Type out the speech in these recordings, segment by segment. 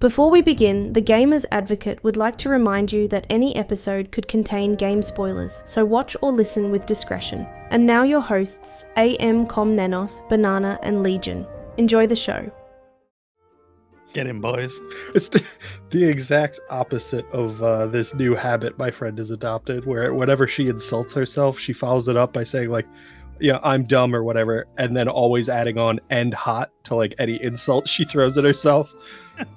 Before we begin, the Gamers Advocate would like to remind you that any episode could contain game spoilers, so watch or listen with discretion. And now your hosts, AMKomnenos, Banana, and Legion. Enjoy the show. Get him, boys. It's the exact opposite of this new habit my friend has adopted, where whenever she insults herself, she follows it up by saying, like, yeah, I'm dumb or whatever, and then always adding on "and hot" to like any insult she throws at herself.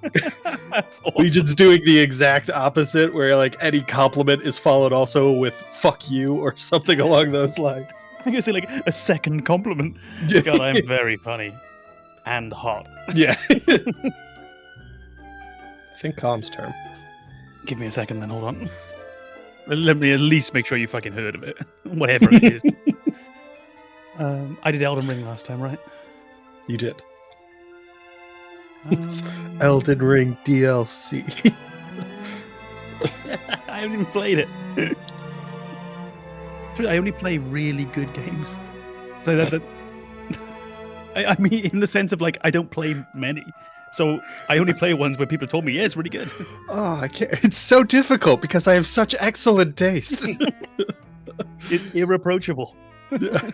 That's awesome. Legion's doing the exact opposite, where like any compliment is followed also with "fuck you" or something along those lines. I think I say like a second compliment. God, I'm very funny and hot. Yeah. I think Com's term. Give me a second then, hold on. Let me at least make sure you fucking heard of it. Whatever it is. I did Elden Ring last time, right? You did. Elden Ring DLC. I haven't even played it. I only play really good games. So that I mean, in the sense of like, I don't play many. So I only play ones where people told me, yeah, it's really good. Oh, I can't. It's so difficult because I have such excellent taste. It's irreproachable. Yeah.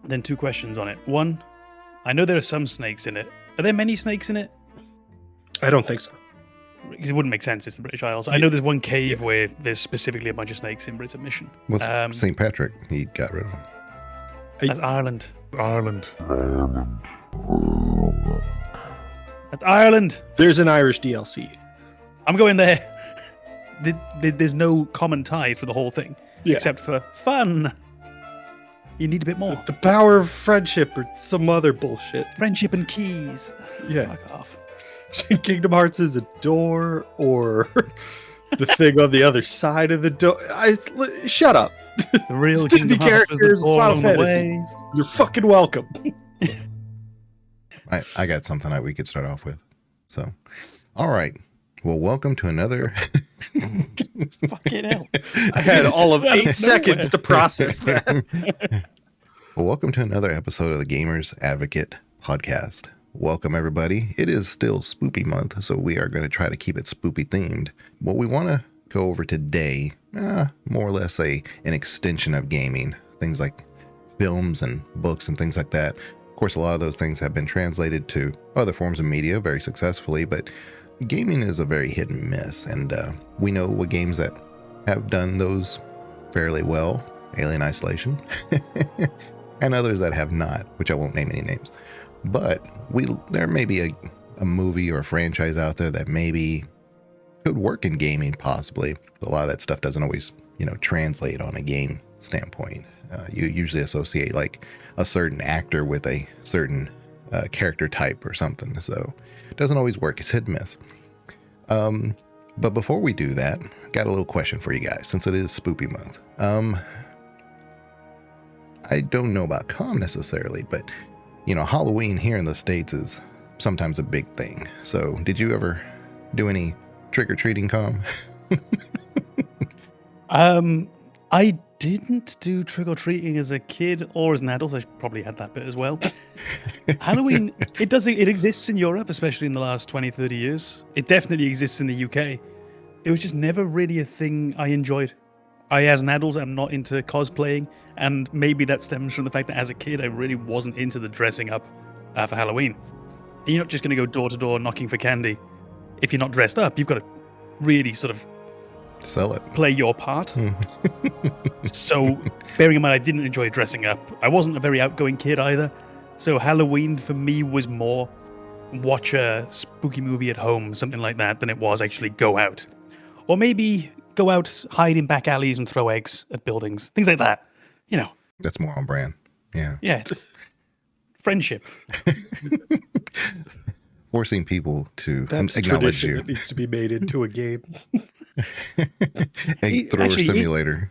Then 2 questions on it. 1, I know there are some snakes in it. Are there many snakes in it? I don't think so. Because it wouldn't make sense. It's the British Isles. I know there's one cave where there's specifically a bunch of snakes in, but it's a mission. Well, St. Patrick, he got rid of them. That's Ireland. Ireland. That's Ireland. There's an Irish DLC. I'm going there. There's no common tie for the whole thing, except for fun. You need a bit more. The power of friendship or some other bullshit. Friendship and keys. Yeah. Fuck off. Kingdom Hearts is a door or the thing on the other side of the door. Shut up. The real it's Disney Kingdom Hearts was the characters, door Final along the Fantasy. way. You're fucking welcome. I got something that we could start off with. So, all right. Well, welcome to another. Fucking hell. I had all of 8 seconds to process that. Well, welcome to another episode of the Gamers Advocate podcast. Welcome, everybody. It is still Spoopy month, so we are going to try to keep it spoopy themed. What we want to go over today, more or less an extension of gaming. Things like films and books and things like that. Of course, a lot of those things have been translated to other forms of media very successfully, but gaming is a very hit and miss, and we know what games that have done those fairly well, Alien Isolation, and others that have not, which I won't name any names. But there may be a movie or a franchise out there that maybe could work in gaming, possibly. A lot of that stuff doesn't always, translate on a game standpoint. You usually associate like a certain actor with a certain character type or something, so it doesn't always work. It's hit and miss. But before we do that, I got a little question for you guys, since it is Spoopy month. I don't know about Com necessarily, but Halloween here in the States is sometimes a big thing. So did you ever do any trick-or-treating, Com? I didn't do trick-or-treating as a kid or as an adult. I probably had that bit as well. Halloween, it exists in Europe, especially in the last 20, 30 years. It definitely exists in the UK. It was just never really a thing I enjoyed. As an adult, I'm not into cosplaying, and maybe that stems from the fact that as a kid, I really wasn't into the dressing up for Halloween. And you're not just going to go door to door knocking for candy. If you're not dressed up, you've got to really sort of sell it, play your part. So, bearing in mind I didn't enjoy dressing up, I wasn't a very outgoing kid either. So Halloween for me was more watch a spooky movie at home, something like that, than it was actually go out. Or maybe go out, hide in back alleys and throw eggs at buildings. Things like that. That's more on brand. Yeah. Yeah. It's friendship. Forcing people to That's acknowledge you. That needs to be made into a game. Egg thrower simulator.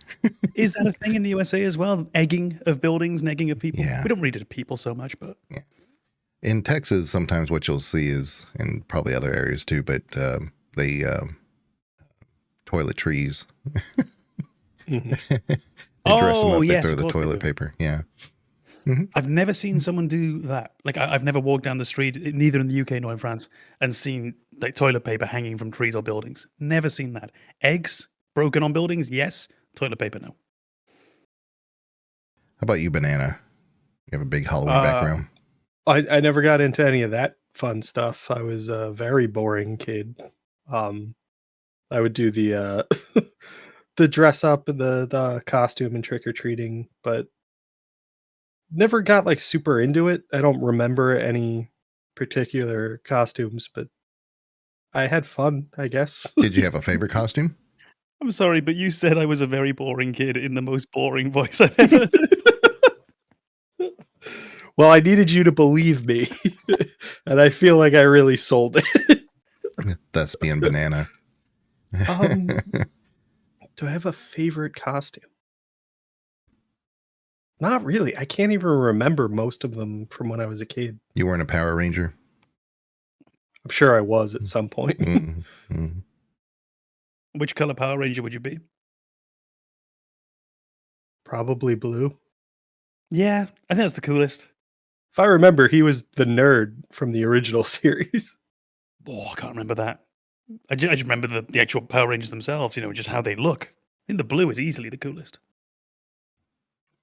Is that a thing in the USA as well? Egging of buildings and egging of people? Yeah. We don't read it to people so much, but... Yeah. In Texas, sometimes what you'll see is, and probably other areas too, but they toilet trees. Mm-hmm. They dress them up, yes, they throw the toilet paper. Yeah. I've never seen someone do that. Like I've never walked down the street, neither in the UK nor in France, and seen like toilet paper hanging from trees or buildings. Never seen that. Eggs broken on buildings, yes. Toilet paper, no. How about you, Banana? You have a big Halloween background. I never got into any of that fun stuff. I was a very boring kid. I would do the the dress up and the costume and trick or treating, but never got like super into it. I don't remember any particular costumes, but I had fun, I guess. Did you have a favorite costume? I'm sorry, but you said I was a very boring kid in the most boring voice I've ever heard. Well, I needed you to believe me, and I feel like I really sold it. That's being Banana. Do I have a favorite costume? Not really. I can't even remember most of them from when I was a kid. You weren't a Power Ranger? I'm sure I was at some point. Mm-hmm. Which color Power Ranger would you be? Probably blue. Yeah, I think that's the coolest. If I remember, he was the nerd from the original series. Oh, I can't remember that. I just remember the actual Power Rangers themselves, just how they look. I think the blue is easily the coolest.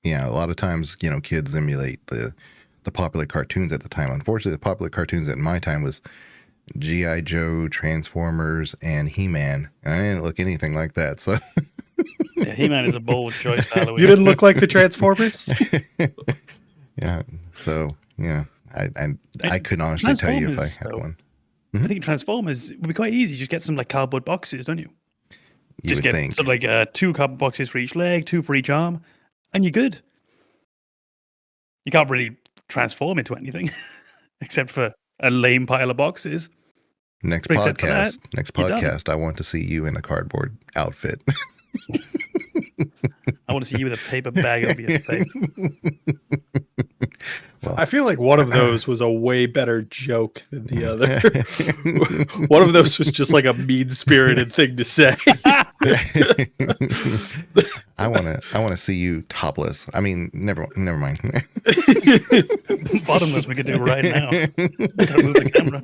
Yeah, a lot of times, kids emulate the popular cartoons at the time. Unfortunately, the popular cartoons at my time was G.I. Joe, Transformers, and He-Man. And I didn't look anything like that, so... Yeah, He-Man is a bold choice for Halloween. You didn't look like the Transformers? Yeah, so, yeah. I couldn't honestly tell you if I had one. I think Transformers would be quite easy. You just get some like cardboard boxes, don't you? You just would get think. sort of like 2 cardboard boxes for each leg, 2 for each arm, and you're good. You can't really transform into anything except for a lame pile of boxes. Next But except for that, podcast, I want to see you in a cardboard outfit. I want to see you with a paper bag over your face. Well, I feel like one of those was a way better joke than the other. One of those was just like a mean-spirited thing to say. I want to see you topless. I mean, never mind. Bottomless, we could do right now. Gotta move the camera.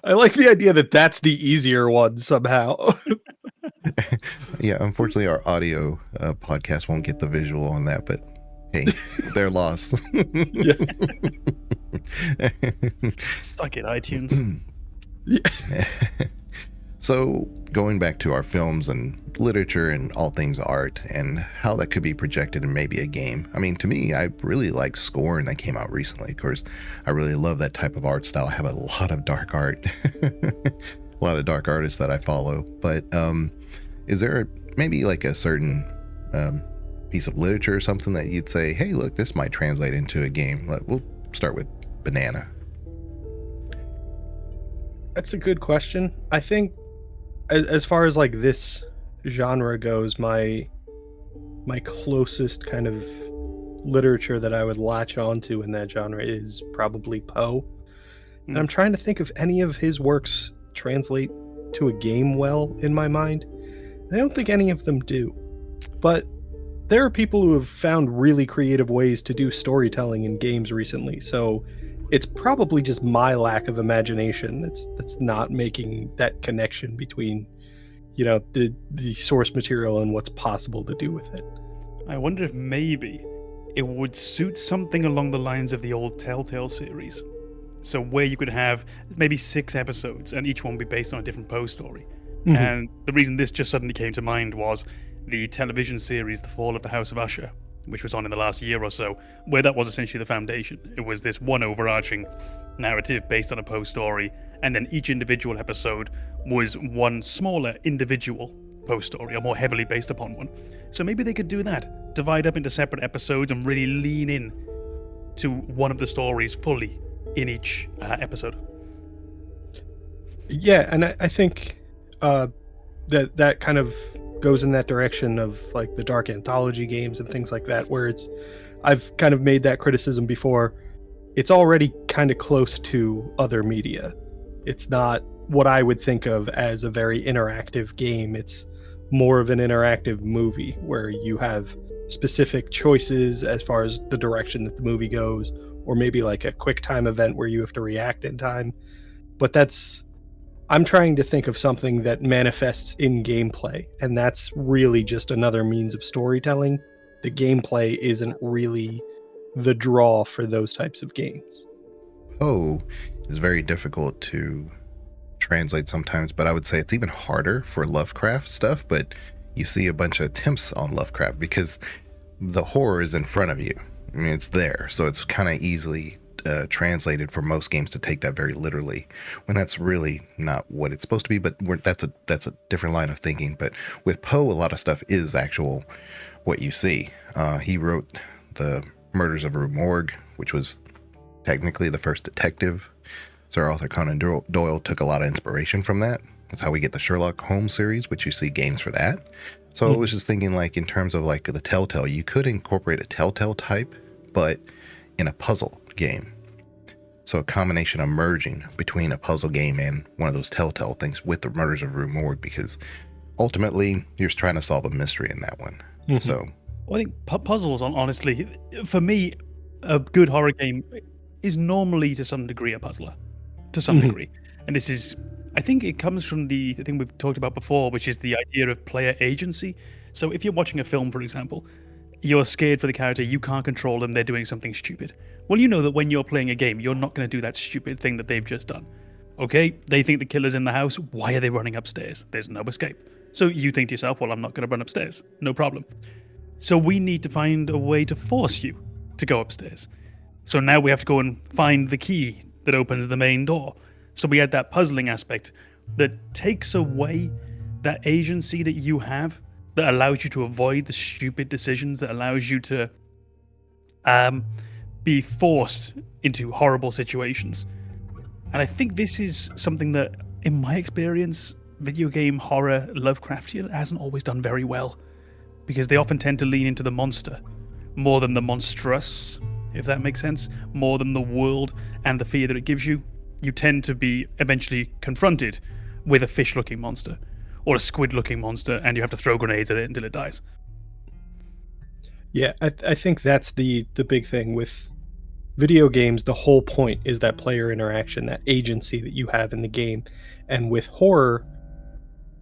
I like the idea that that's the easier one somehow. Yeah, unfortunately, our audio podcast won't get the visual on that, but hey, their loss. Stuck it, iTunes. So, going back to our films and literature and all things art and how that could be projected in maybe a game. I mean, to me, I really like Scorn that came out recently. Of course, I really love that type of art style. I have a lot of dark art, a lot of dark artists that I follow. But is there maybe like a certain piece of literature or something that you'd say, hey, look, this might translate into a game? We'll start with Banana. That's a good question. I think as far as like this genre goes, my closest kind of literature that I would latch onto in that genre is probably Poe. And I'm trying to think if any of his works translate to a game well in my mind. I don't think any of them do. But there are people who have found really creative ways to do storytelling in games recently. So it's probably just my lack of imagination that's not making that connection between, the source material and what's possible to do with it. I wonder if maybe it would suit something along the lines of the old Telltale series. So where you could have maybe 6 episodes and each one be based on a different Poe story. Mm-hmm. And the reason this just suddenly came to mind was the television series The Fall of the House of Usher, which was on in the last year or so, where that was essentially the foundation. It was this one overarching narrative based on a Poe story, and then each individual episode was one smaller individual Poe story, or more heavily based upon one. So maybe they could do that, divide up into separate episodes and really lean in to one of the stories fully in each episode. Yeah, and I think that kind of goes in that direction of like the dark anthology games and things like that, where I've kind of made that criticism before. It's already kind of close to other media. It's not what I would think of as a very interactive game. It's more of an interactive movie where you have specific choices as far as the direction that the movie goes, or maybe like a quick time event where you have to react in time. But I'm trying to think of something that manifests in gameplay, and that's really just another means of storytelling. The gameplay isn't really the draw for those types of games. Poe is very difficult to translate sometimes, but I would say it's even harder for Lovecraft stuff. But you see a bunch of attempts on Lovecraft because the horror is in front of you. I mean, it's there, so it's kind of easily translated for most games to take that very literally, when that's really not what it's supposed to be. But that's a different line of thinking. But with Poe, a lot of stuff is actual what you see. He wrote the Murders of Rue Morgue, which was technically the first detective. Sir Arthur Conan Doyle took a lot of inspiration from that. That's how we get the Sherlock Holmes series, which you see games for that. So I was just thinking, like, in terms of like the Telltale, you could incorporate a Telltale type, but in a puzzle game. So a combination of merging between a puzzle game and one of those Telltale things with the Murders of Rue Morgue, because ultimately you're just trying to solve a mystery in that one. So I think puzzles, honestly, for me, a good horror game is normally to some degree a puzzler, to some degree. And this is, I think it comes from the thing we've talked about before, which is the idea of player agency. So if you're watching a film, for example, you're scared for the character, you can't control them, they're doing something stupid. Well, you know that when you're playing a game, you're not going to do that stupid thing that they've just done. Okay, they think the killer's in the house, why are they running upstairs? There's no escape. So you think to yourself, well, I'm not going to run upstairs, no problem. So we need to find a way to force you to go upstairs. So now we have to go and find the key that opens the main door. So we had that puzzling aspect that takes away that agency that you have, that allows you to avoid the stupid decisions, that allows you to be forced into horrible situations. And I think this is something that, in my experience, video game horror Lovecraftian hasn't always done very well, because they often tend to lean into the monster more than the monstrous, if that makes sense, more than the world and the fear that it gives you. You tend to be eventually confronted with a fish-looking monster or a squid-looking monster, and you have to throw grenades at it until it dies. Yeah, I think that's the big thing with video games. The whole point is that player interaction, that agency that you have in the game. And with horror,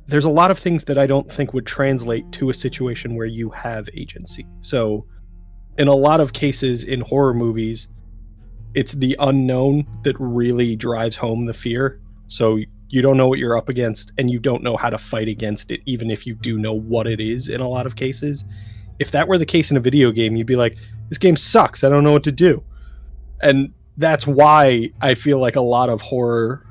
there's a lot of things that I don't think would translate to a situation where you have agency. So in a lot of cases in horror movies, it's the unknown that really drives home the fear. So you don't know what you're up against, and you don't know how to fight against it, even if you do know what it is in a lot of cases. If that were the case in a video game, you'd be like, this game sucks, I don't know what to do. And that's why I feel like a lot of horror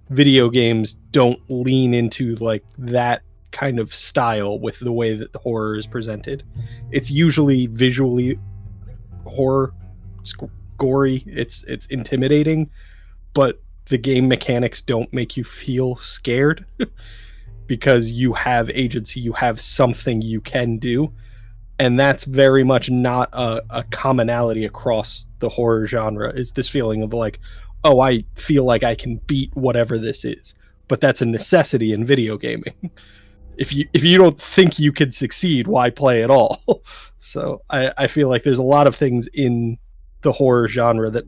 video games don't lean into like that kind of style with the way that the horror is presented. It's usually visually horror, it's gory, it's intimidating, but the game mechanics don't make you feel scared because you have agency, you have something you can do. And that's very much not a commonality across the horror genre, is this feeling of like, oh, I feel like I can beat whatever this is. But that's a necessity in video gaming. If you don't think you can succeed, why play at all? So I feel like there's a lot of things in the horror genre that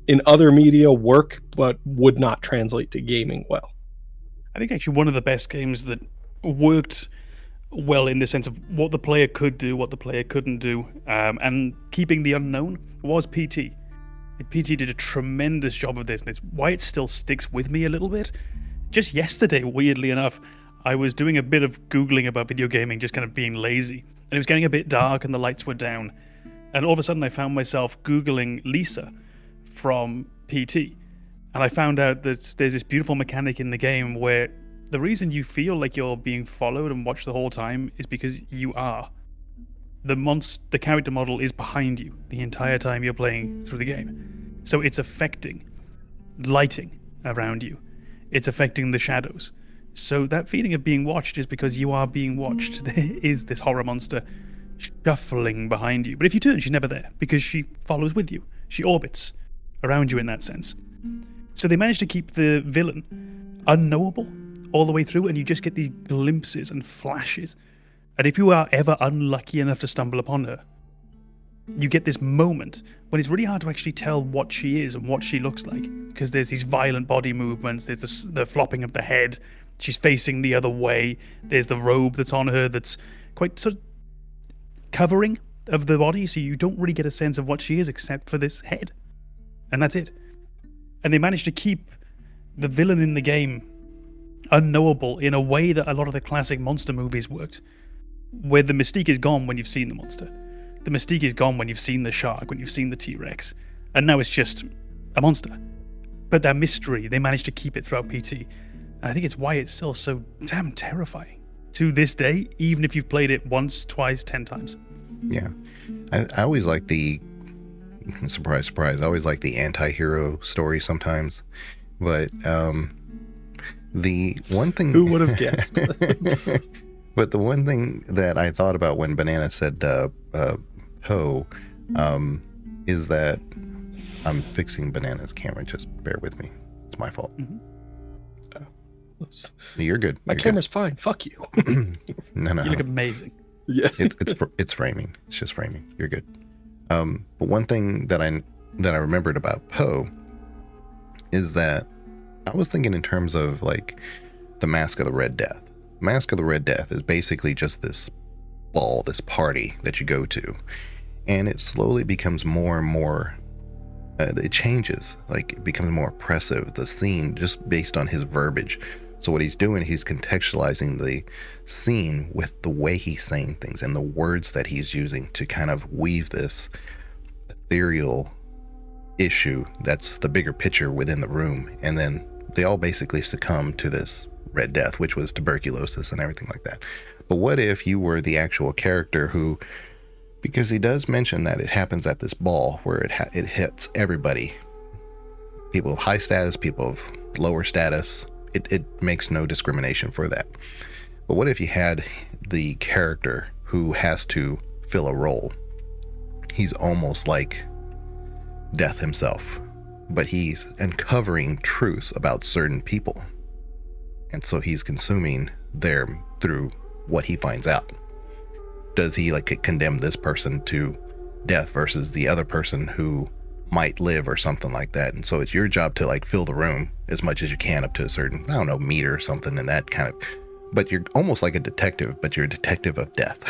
in other media work, but would not translate to gaming well. I think actually one of the best games that worked well in the sense of what the player could do, what the player couldn't do, and keeping the unknown was PT. PT did a tremendous job of this, and it's why it still sticks with me a little bit. Just yesterday, weirdly enough, I was doing a bit of Googling about video gaming, just kind of being lazy, and it was getting a bit dark and the lights were down, and all of a sudden I found myself Googling Lisa from PT, and I found out that there's this beautiful mechanic in the game where the reason you feel like you're being followed and watched the whole time is because you are. The character model is behind you the entire time you're playing through the game. So it's affecting lighting around you. It's affecting the shadows. So that feeling of being watched is because you are being watched. There is this horror monster shuffling behind you. But if you turn, she's never there because she follows with you. She orbits around you in that sense. So they managed to keep the villain unknowable all the way through, and you just get these glimpses and flashes And if you are ever unlucky enough to stumble upon her, you get this moment when it's really hard to actually tell what she is and what she looks like, because there's these violent body movements, there's the flopping of the head, she's facing the other way, there's the robe that's on her that's quite sort of covering of the body, so you don't really get a sense of what she is except for this head. And that's it. And they managed to keep the villain in the game unknowable in a way that a lot of the classic monster movies worked, where the mystique is gone when you've seen the monster. The mystique is gone when you've seen the shark, when you've seen the T-Rex. And now it's just a monster. But that mystery, they managed to keep it throughout PT. And I think it's why it's still so damn terrifying to this day, even if you've played it once, twice, 10 times. Yeah. I always like the, surprise, surprise, I always like the anti-hero story sometimes. But the one thing... Who would have guessed? But the one thing that I thought about when Banana said Poe is that I'm fixing Banana's camera. Just bear with me. It's my fault. Mm-hmm. You're good. My You're camera's fine. Fuck you. No. You look amazing. Yeah. It's framing. It's just framing. You're good. But one thing that I remembered about Poe is that I was thinking in terms of like the Mask of the Red Death. Mask of the Red Death is basically just this ball, this party that you go to, and it slowly becomes more and more, it changes, like it becomes more oppressive, the scene, just based on his verbiage. So what he's doing, he's contextualizing the scene with the way he's saying things and the words that he's using to kind of weave this ethereal issue that's the bigger picture within the room. And then they all basically succumb to this Red Death, which was tuberculosis and everything like that. But what if you were the actual character who, because he does mention that it happens at this ball where it hits everybody, people of high status, people of lower status, it makes no discrimination for that. But what if you had the character who has to fill a role? He's almost like Death himself, but he's uncovering truths about certain people. And so he's consuming them through what he finds out. Does he like condemn this person to death versus the other person who might live or something like that? And so it's your job to like fill the room as much as you can up to a certain, I don't know, meter or something, and that kind of, but you're almost like a detective, but you're a detective of death.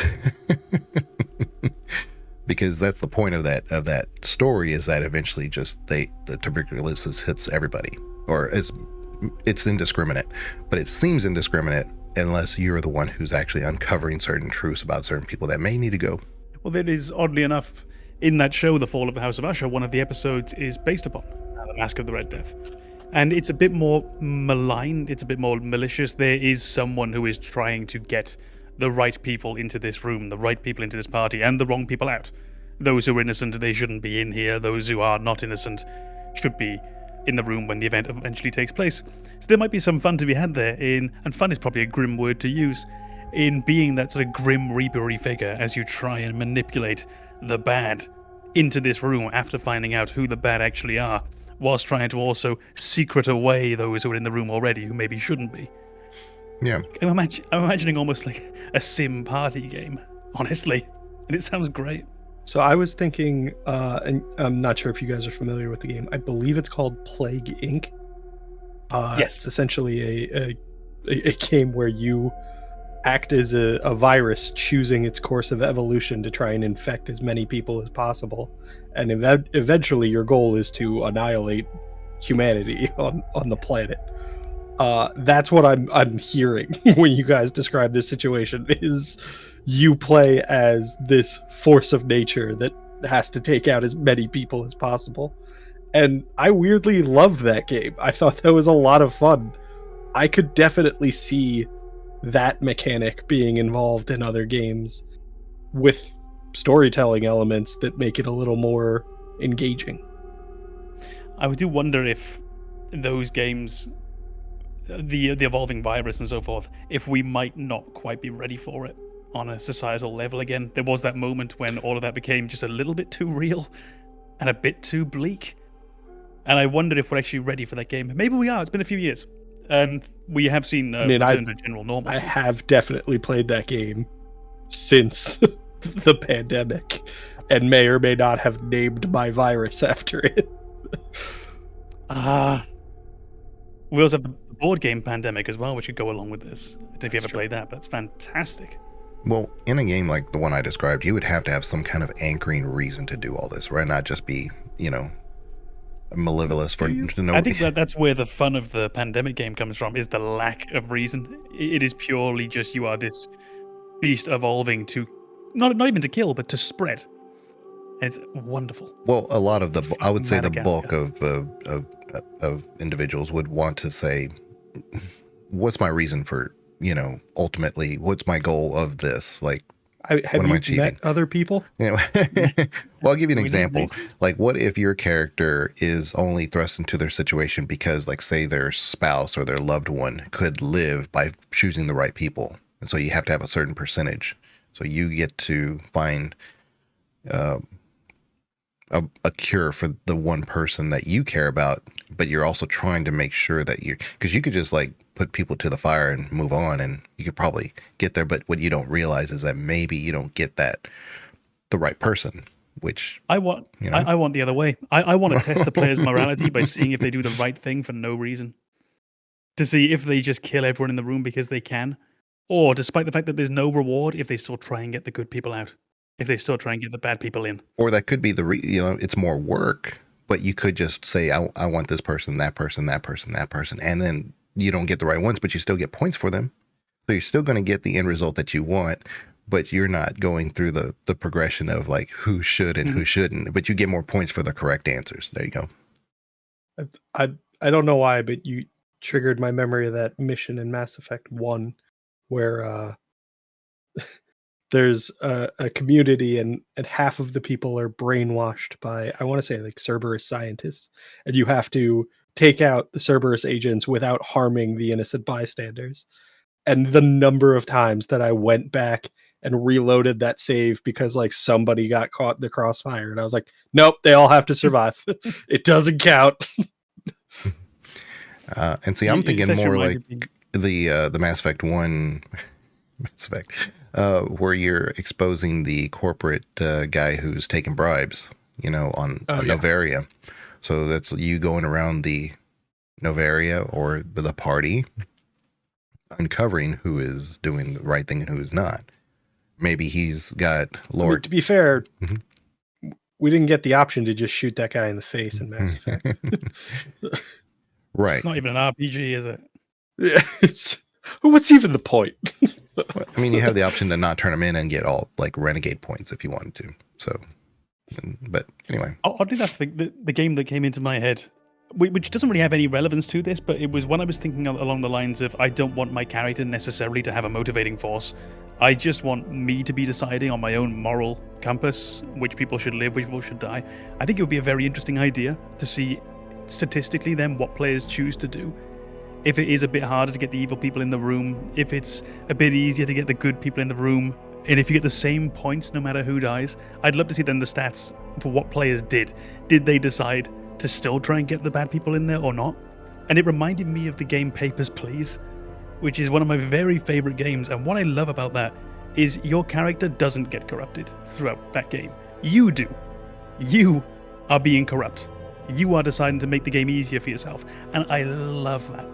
Because that's the point of that story, is that eventually just the tuberculosis hits everybody, or it's indiscriminate, but it seems indiscriminate unless you're the one who's actually uncovering certain truths about certain people that may need to go. Well, that is, oddly enough, in that show, The Fall of the House of Usher, one of the episodes is based upon the Mask of the Red Death. And it's a bit more malign, it's a bit more malicious. There is someone who is trying to get the right people into this room, the right people into this party, and the wrong people out. Those who are innocent, they shouldn't be in here. Those who are not innocent should be in the room when the event eventually takes place. So there might be some fun to be had there and fun is probably a grim word to use, in being that sort of grim reapery figure as you try and manipulate the bad into this room after finding out who the bad actually are, whilst trying to also secret away those who are in the room already who maybe shouldn't be. Yeah. I'm imagining almost like a sim party game, honestly, and it sounds great. So I was thinking, and I'm not sure if you guys are familiar with the game. I believe it's called Plague Inc. Yes. It's essentially a game where you act as a virus choosing its course of evolution to try and infect as many people as possible. And eventually your goal is to annihilate humanity on the planet. That's what I'm hearing when you guys describe this situation, is you play as this force of nature that has to take out as many people as possible. And I weirdly loved that game. I thought that was a lot of fun. I could definitely see that mechanic being involved in other games with storytelling elements that make it a little more engaging. I do wonder if those games, the evolving virus and so forth, if we might not quite be ready for it on a societal level again. There was that moment when all of that became just a little bit too real and a bit too bleak. And I wondered if we're actually ready for that game. Maybe we are. It's been a few years. And we have seen return to general normalcy. I have definitely played that game since the pandemic, and may or may not have named my virus after it. We also have the board game Pandemic as well, which could go along with this. I don't know if you ever played that, but it's fantastic. Well, in a game like the one I described, you would have to have some kind of anchoring reason to do all this, right? Not just be, malevolous for no. I think that's where the fun of the Pandemic game comes from, is the lack of reason. It is purely just you are this beast evolving to, not even to kill, but to spread. And it's wonderful. Well, a lot of I would say the bulk of individuals would want to say, what's my reason for, ultimately, what's my goal of this? Like, have you met other people? Well, I'll give you an example. Like, what if your character is only thrust into their situation because, like, say their spouse or their loved one could live by choosing the right people? And so you have to have a certain percentage. So you get to find a cure for the one person that you care about, but you're also trying to make sure that because you could just like put people to the fire and move on, and you could probably get there. But what you don't realize is that maybe you don't get the right person, which I want. I want the other way. I want to test the player's morality by seeing if they do the right thing for no reason, to see if they just kill everyone in the room because they can, or despite the fact that there's no reward, if they still try and get the good people out. If they still try and get the bad people in. Or that could be it's more work, but you could just say, I want this person, that person, that person, that person. And then you don't get the right ones, but you still get points for them. So you're still going to get the end result that you want, but you're not going through the progression of like who should and who shouldn't, but you get more points for the correct answers. There you go. I don't know why, but you triggered my memory of that mission in Mass Effect 1 where there's a community and half of the people are brainwashed by, I want to say, like Cerberus scientists, and you have to take out the Cerberus agents without harming the innocent bystanders. And the number of times that I went back and reloaded that save because like somebody got caught in the crossfire, and I was like, nope, they all have to survive. It doesn't count. And see, I'm thinking more like the Mass Effect 1 Mass Effect, where you're exposing the corporate guy who's taking bribes, on Novaria. So that's you going around the Novaria or the party, uncovering who is doing the right thing and who is not. Maybe he's got Lord. I mean, to be fair, we didn't get the option to just shoot that guy in the face in Mass Effect. Right. It's not even an RPG, is it? Yeah, what's even the point? I mean, you have the option to not turn them in and get all like renegade points if you wanted to. So, but anyway. Oddly enough, the game that came into my head, which doesn't really have any relevance to this, but it was when I was thinking along the lines of, I don't want my character necessarily to have a motivating force. I just want me to be deciding on my own moral compass which people should live, which people should die. I think it would be a very interesting idea to see statistically then what players choose to do. If it is a bit harder to get the evil people in the room, if it's a bit easier to get the good people in the room, and if you get the same points no matter who dies, I'd love to see then the stats for what players did. Did they decide to still try and get the bad people in there or not? And it reminded me of the game Papers, Please, which is one of my very favorite games. And what I love about that is your character doesn't get corrupted throughout that game. You do. You are being corrupt. You are deciding to make the game easier for yourself. And I love that.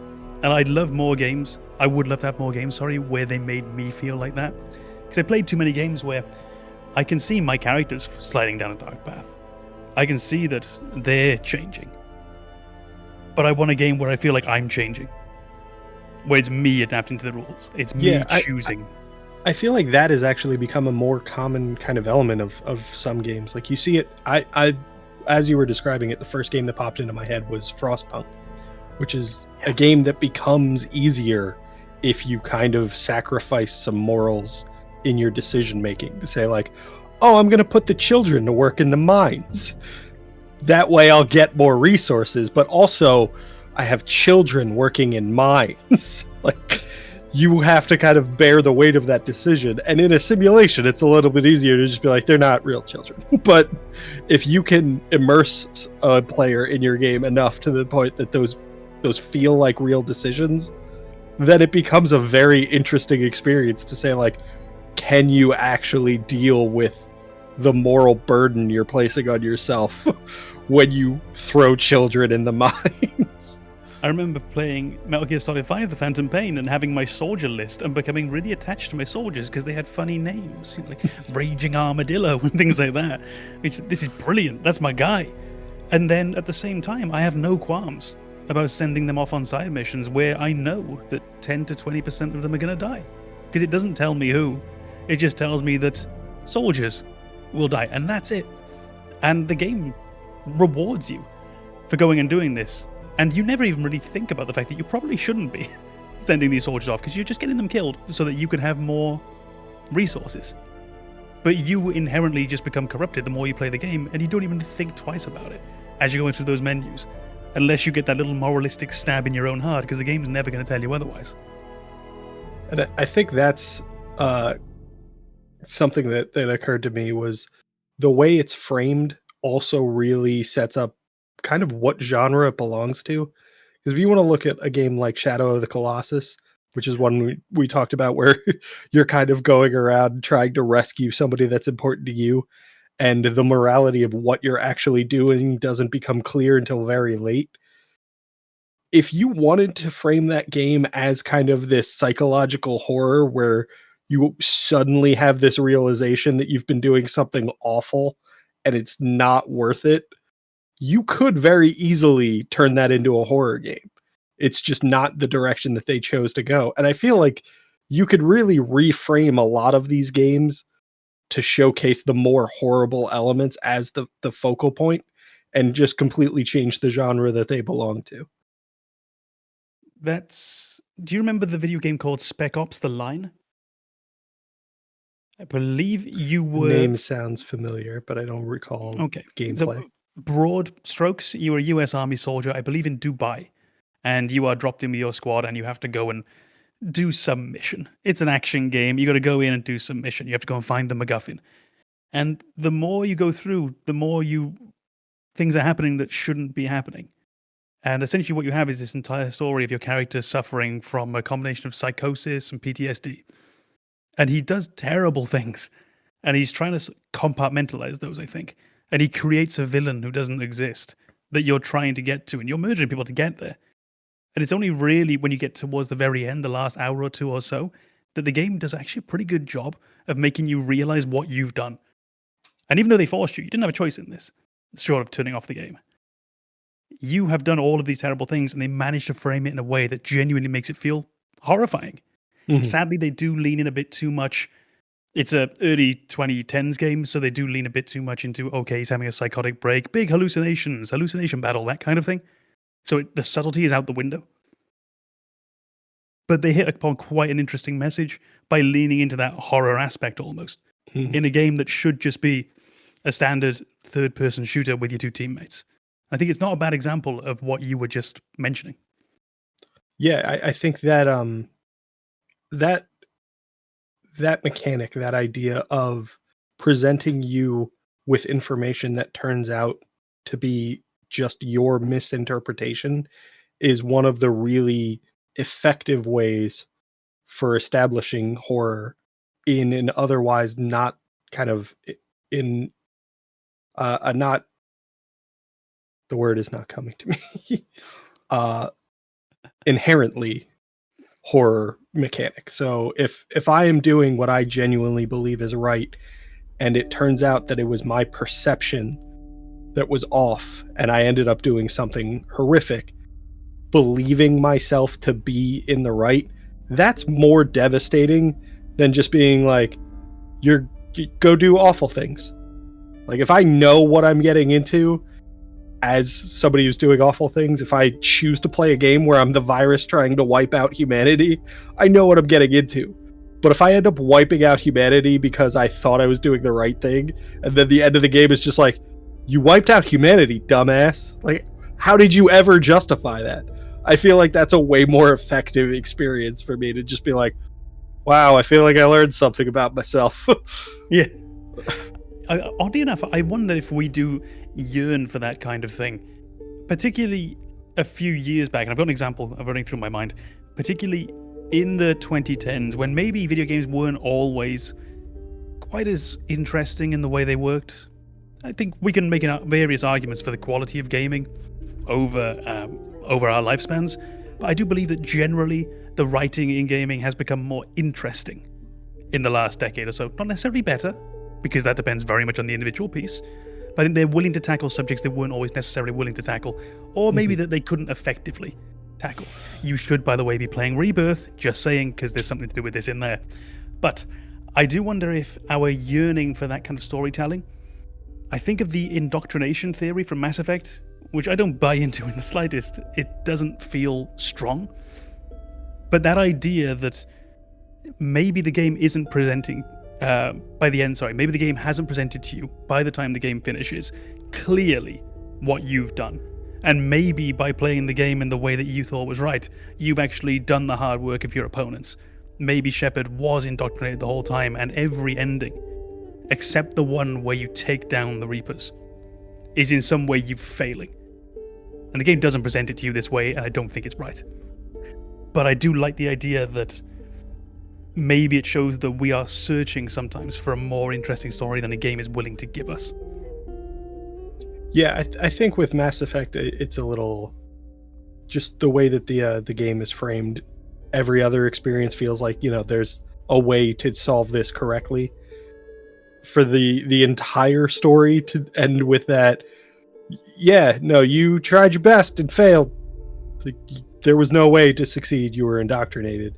And I'd love more games. I would love to have more games, where they made me feel like that. Because I played too many games where I can see my characters sliding down a dark path. I can see that they're changing. But I want a game where I feel like I'm changing. Where it's me adapting to the rules. It's me choosing. I feel like that has actually become a more common kind of element of some games. Like you see it, I as you were describing it, the first game that popped into my head was Frostpunk, which is a game that becomes easier if you kind of sacrifice some morals in your decision making to say like, oh, I'm going to put the children to work in the mines. That way I'll get more resources, but also I have children working in mines. Like, you have to kind of bear the weight of that decision. And in a simulation, it's a little bit easier to just be like, they're not real children. But if you can immerse a player in your game enough to the point that those feel like real decisions, then it becomes a very interesting experience to say like, can you actually deal with the moral burden you're placing on yourself when you throw children in the mines? I remember playing Metal Gear Solid 5, The Phantom Pain, and having my soldier list and becoming really attached to my soldiers because they had funny names, like Raging Armadillo and things like that. This is brilliant. That's my guy. And then at the same time, I have no qualms about sending them off on side missions where I know that 10 to 20% of them are going to die. Because it doesn't tell me who. It just tells me that soldiers will die, and that's it. And the game rewards you for going and doing this. And you never even really think about the fact that you probably shouldn't be sending these soldiers off because you're just getting them killed so that you can have more resources. But you inherently just become corrupted the more you play the game, and you don't even think twice about it as you're going through those menus. Unless you get that little moralistic stab in your own heart, because the game's never going to tell you otherwise. And I think that's something that occurred to me was the way it's framed also really sets up kind of what genre it belongs to. Because if you want to look at a game like Shadow of the Colossus, which is one we talked about, where you're kind of going around trying to rescue somebody that's important to you, and the morality of what you're actually doing doesn't become clear until very late. If you wanted to frame that game as kind of this psychological horror where you suddenly have this realization that you've been doing something awful and it's not worth it, you could very easily turn that into a horror game. It's just not the direction that they chose to go. And I feel like you could really reframe a lot of these games to showcase the more horrible elements as the focal point and just completely change the genre that they belong to. Do you remember the video game called Spec Ops: The Line? I believe you were... Name sounds familiar, but I don't recall gameplay. So, broad strokes, you were a US Army soldier, I believe in Dubai, and you are dropped in with your squad and you have to go and do some mission. It's an action game. You got to go in and do some mission. You have to go and find the MacGuffin. And the more you go through, the more things are happening that shouldn't be happening. And essentially what you have is this entire story of your character suffering from a combination of psychosis and PTSD. And he does terrible things. And he's trying to compartmentalize those, I think. And he creates a villain who doesn't exist that you're trying to get to. And you're murdering people to get there. And it's only really when you get towards the very end, the last hour or two or so, that the game does actually a pretty good job of making you realize what you've done. And even though they forced you didn't have a choice in this, short of turning off the game. You have done all of these terrible things, and they managed to frame it in a way that genuinely makes it feel horrifying. Mm-hmm. Sadly, they do lean in a bit too much. It's a early 2010s game, so they do lean a bit too much into, okay, he's having a psychotic break, big hallucinations, hallucination battle, that kind of thing. So the subtlety is out the window. But they hit upon quite an interesting message by leaning into that horror aspect almost. Mm-hmm. In a game that should just be a standard third-person shooter with your two teammates. I think it's not a bad example of what you were just mentioning. Yeah, I think that that mechanic, that idea of presenting you with information that turns out to be just your misinterpretation is one of the really effective ways for establishing horror in an otherwise not kind of in a not, the word is not coming to me, inherently horror mechanic. So if I am doing what I genuinely believe is right, and it turns out that it was my perception that was off, and I ended up doing something horrific, believing myself to be in the right, that's more devastating than just being like, you go do awful things. Like, if I know what I'm getting into as somebody who's doing awful things, if I choose to play a game where I'm the virus trying to wipe out humanity, I know what I'm getting into. But if I end up wiping out humanity because I thought I was doing the right thing, and then the end of the game is just like, you wiped out humanity, dumbass. Like, how did you ever justify that? I feel like that's a way more effective experience for me to just be like, wow, I feel like I learned something about myself. Yeah. Oddly enough, I wonder if we do yearn for that kind of thing. Particularly a few years back, and I've got an example running through my mind, particularly in the 2010s, when maybe video games weren't always quite as interesting in the way they worked, I think we can make various arguments for the quality of gaming over our lifespans. But I do believe that generally the writing in gaming has become more interesting in the last decade or so. Not necessarily better, because that depends very much on the individual piece. But I think they're willing to tackle subjects they weren't always necessarily willing to tackle, or maybe that they couldn't effectively tackle. You should, by the way, be playing Rebirth, just saying, because there's something to do with this in there. But I do wonder if our yearning for that kind of storytelling, I think of the indoctrination theory from Mass Effect, which I don't buy into in the slightest. It doesn't feel strong. But that idea that maybe the game isn't presenting maybe the game hasn't presented to you by the time the game finishes clearly what you've done. And maybe by playing the game in the way that you thought was right, you've actually done the hard work of your opponents. Maybe Shepard was indoctrinated the whole time, and every ending, except the one where you take down the Reapers, is in some way you failing. And the game doesn't present it to you this way, and I don't think it's right. But I do like the idea that maybe it shows that we are searching sometimes for a more interesting story than a game is willing to give us. Yeah, I think with Mass Effect, it's a little just the way that the game is framed. Every other experience feels like, there's a way to solve this correctly. For the entire story to end with that, yeah, no, you tried your best and failed. There was no way to succeed. You were indoctrinated.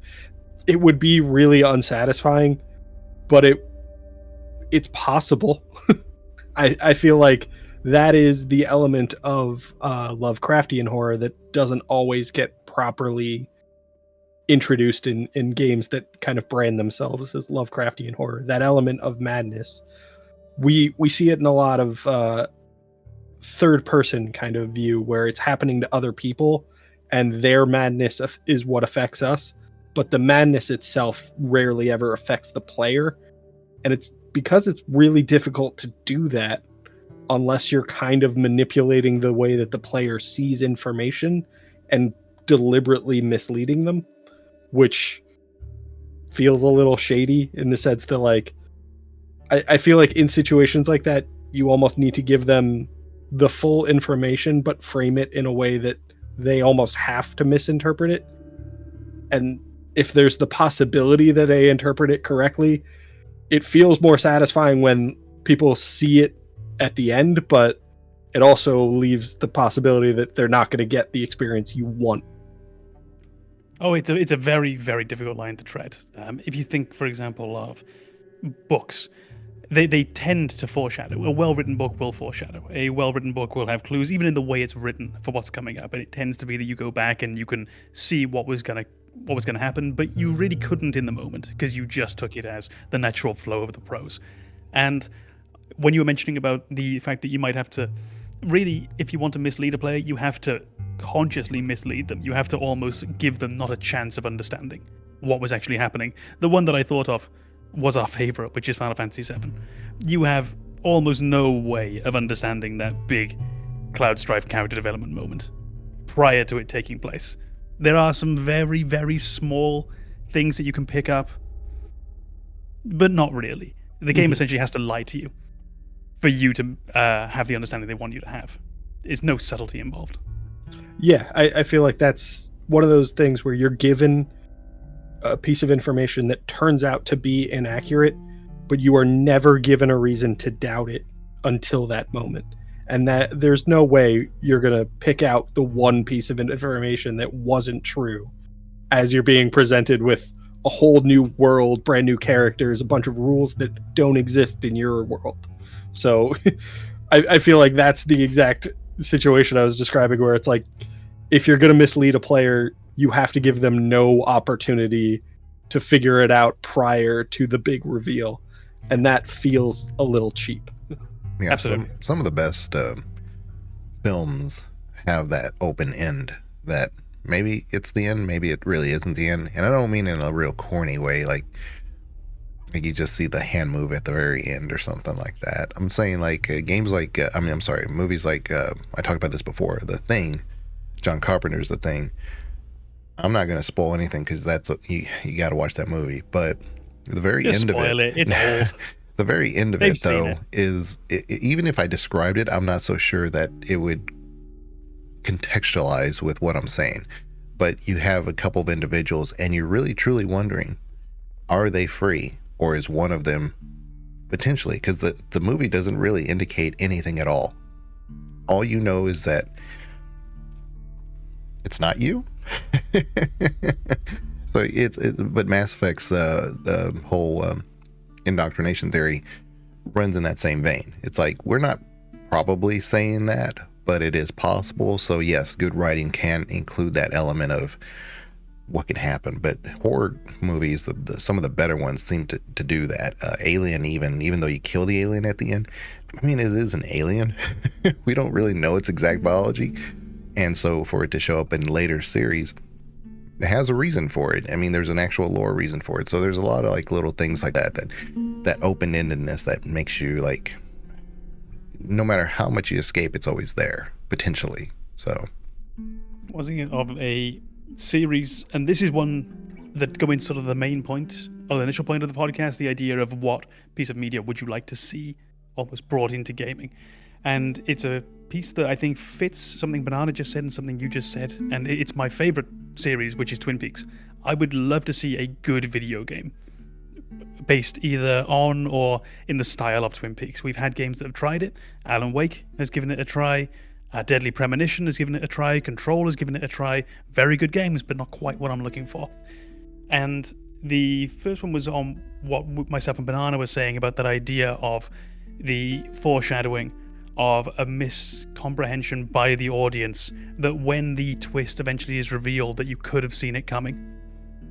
It would be really unsatisfying, but it's possible. I feel like that is the element of Lovecraftian horror that doesn't always get properly introduced in games that kind of brand themselves as Lovecraftian horror. That element of madness, we see it in a lot of third person kind of view, where it's happening to other people and their madness is what affects us, but the madness itself rarely ever affects the player. And it's because it's really difficult to do that unless you're kind of manipulating the way that the player sees information and deliberately misleading them, which feels a little shady in the sense that, like, I feel like in situations like that, you almost need to give them the full information, but frame it in a way that they almost have to misinterpret it. And if there's the possibility that they interpret it correctly, it feels more satisfying when people see it at the end, but it also leaves the possibility that they're not going to get the experience you want. Oh, it's a very, very difficult line to tread. If you think, for example, of books, they tend to foreshadow. A well-written book will foreshadow. A well-written book will have clues, even in the way it's written, for what's coming up. And it tends to be that you go back and you can see what was gonna happen, but you really couldn't in the moment because you just took it as the natural flow of the prose. And when you were mentioning about the fact that you might have to really, if you want to mislead a player, you have to consciously mislead them. You have to almost give them not a chance of understanding what was actually happening. The one that I thought of was our favorite, which is Final Fantasy VII. You have almost no way of understanding that big Cloud Strife character development moment prior to it taking place. There are some very, very small things that you can pick up, but not really. The game essentially has to lie to you for you to have the understanding they want you to have. There's no subtlety involved. Yeah, I feel like that's one of those things where you're given a piece of information that turns out to be inaccurate, but you are never given a reason to doubt it until that moment. And that there's no way you're going to pick out the one piece of information that wasn't true as you're being presented with a whole new world, brand new characters, a bunch of rules that don't exist in your world. So I feel like that's the exact situation I was describing, where it's like, if you're going to mislead a player, you have to give them no opportunity to figure it out prior to the big reveal. And that feels a little cheap. Yeah, Absolutely. Some of the best films have that open end that maybe it's the end, maybe it really isn't the end. And I don't mean in a real corny way, like you just see the hand move at the very end or something like that. I'm saying like movies like, I talked about this before, The Thing, John Carpenter's The Thing. I'm not going to spoil anything because that's you got to watch that movie. But the very Just end of spoil it. It's old. The very end of They've it, seen though, it. is even if I described it, I'm not so sure that it would contextualize with what I'm saying. But you have a couple of individuals, and you're really truly wondering, are they free, or is one of them potentially? Because the movie doesn't really indicate anything at all. All you know is that it's not you. So but Mass Effect's the whole indoctrination theory runs in that same vein. It's like, we're not probably saying that, but it is possible. So yes, good writing can include that element of what can happen. But horror movies, some of the better ones seem to do that. Alien, even though you kill the alien at the end, I mean, it is an alien. We don't really know its exact biology. And so for it to show up in later series, it has a reason for it. I mean, there's an actual lore reason for it. So there's a lot of like little things like that open-endedness that makes you like, no matter how much you escape, it's always there, potentially. So I was thinking of a series, and this is one that go in sort of the main point, or the initial point of the podcast, the idea of what piece of media would you like to see almost brought into gaming. And it's a piece that I think fits something Banana just said and something you just said, and it's my favorite series, which is Twin Peaks. I would love to see a good video game based either on or in the style of Twin Peaks. We've had games that have tried it. Alan Wake has given it a try. Deadly Premonition has given it a try. Control has given it a try. Very good games, but not quite what I'm looking for. And the first one was on what myself and Banana were saying about that idea of the foreshadowing of a miscomprehension by the audience, that when the twist eventually is revealed, that you could have seen it coming.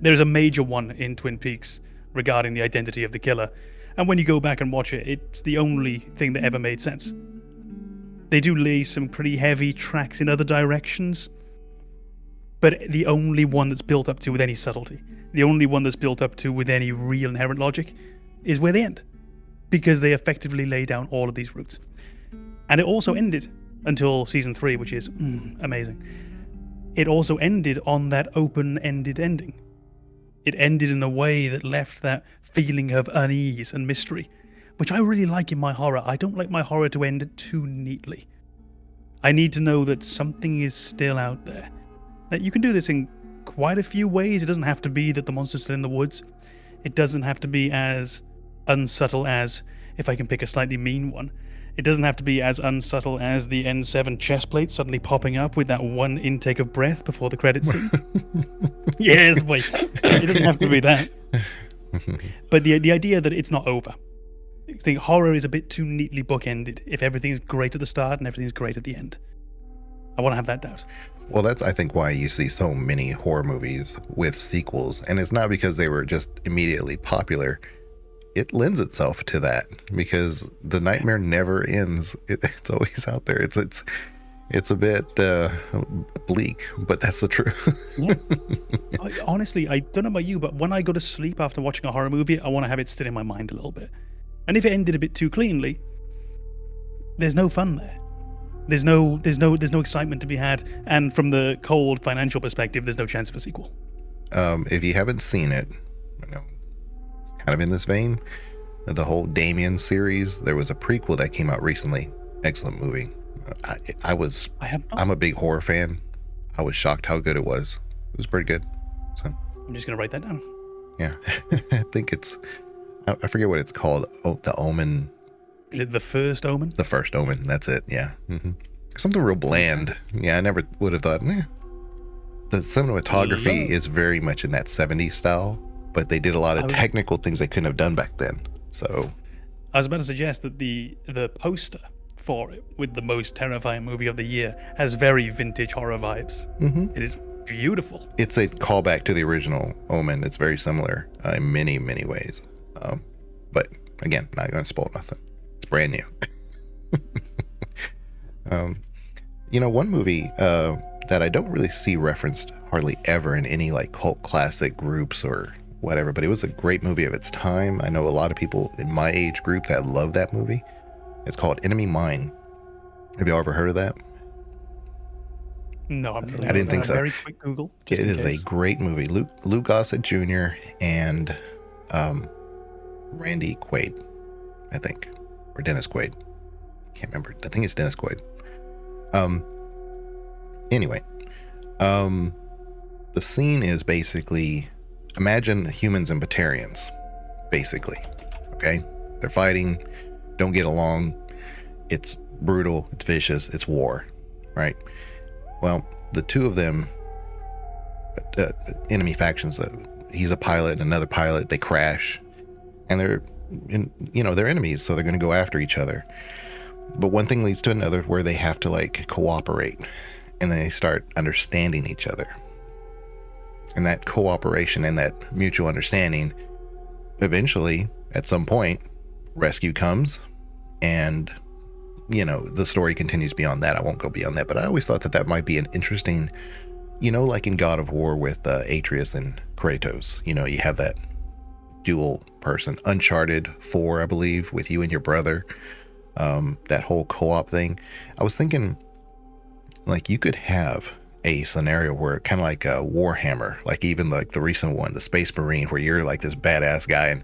There's a major one in Twin Peaks regarding the identity of the killer, and when you go back and watch it, it's the only thing that ever made sense. They do lay some pretty heavy tracks in other directions, but the only one that's built up to with any subtlety, the only one that's built up to with any real inherent logic, is where they end, because they effectively lay down all of these routes. And it also ended until season 3, which is amazing. It also ended on that open-ended ending. It ended in a way that left that feeling of unease and mystery, which I really like in my horror. I don't like my horror to end too neatly. I need to know that something is still out there. Now, you can do this in quite a few ways. It doesn't have to be that the monster's still in the woods. It doesn't have to be as unsubtle as, if I can pick a slightly mean one, it doesn't have to be as unsubtle as the N7 chest plate suddenly popping up with that one intake of breath before the credits scene. Yes, wait. It doesn't have to be that. But the idea that it's not over. I think horror is a bit too neatly bookended if everything's great at the start and everything's great at the end. I want to have that doubt. Well, that's, I think, why you see so many horror movies with sequels. And it's not because they were just immediately popular. It lends itself to that because the nightmare never ends. It's always out there. It's a bit bleak, but that's the truth. Yeah. Honestly, I don't know about you, but when I go to sleep after watching a horror movie, I want to have it still in my mind a little bit. And if it ended a bit too cleanly, there's no fun there. There's no excitement to be had, and from the cold financial perspective, there's no chance of a sequel. If you haven't seen it, kind of in this vein, the whole Damien series, there was a prequel that came out recently. Excellent movie. I'm a big horror fan. I was shocked how good it was. It was pretty good. So I'm just gonna write that down. Yeah. I think I forget what it's called. Oh, The Omen. Is it The First Omen? The First Omen. That's it. Yeah. Mm-hmm. Something real bland. Yeah, I never would have thought. The cinematography is very much in that 70s style, but they did a lot of technical things they couldn't have done back then. So I was about to suggest that the poster for it, with the most terrifying movie of the year, has very vintage horror vibes. Mm-hmm. It is beautiful. It's a callback to the original Omen. It's very similar in many, many ways. But again, not going to spoil nothing. It's brand new. One movie that I don't really see referenced hardly ever in any like cult classic groups or whatever, but it was a great movie of its time. I know a lot of people in my age group that love that movie. It's called Enemy Mine. Have y'all ever heard of that? No, I'm I didn't think so. Very quick Google. Just It in is case. a great movie. Luke Gossett Jr. and Randy Quaid, I think, or Dennis Quaid. Can't remember. I think it's Dennis Quaid. Anyway, the scene is basically, imagine humans and Batarians, basically. Okay, they're fighting, don't get along. It's brutal. It's vicious. It's war, right? Well, the two of them, enemy factions. He's a pilot and another pilot. They crash, and they're enemies, so they're going to go after each other. But one thing leads to another, where they have to like cooperate, and then they start understanding each other. And that cooperation and that mutual understanding, eventually, at some point, rescue comes, and the story continues beyond that. I won't go beyond that, but I always thought that might be an interesting, like in God of War with Atreus and Kratos. You have that dual person. Uncharted 4, I believe, with you and your brother. That whole co-op thing. I was thinking, like, you could have a scenario where kind of like a Warhammer, like even like the recent one, the Space Marine, where you're like this badass guy, and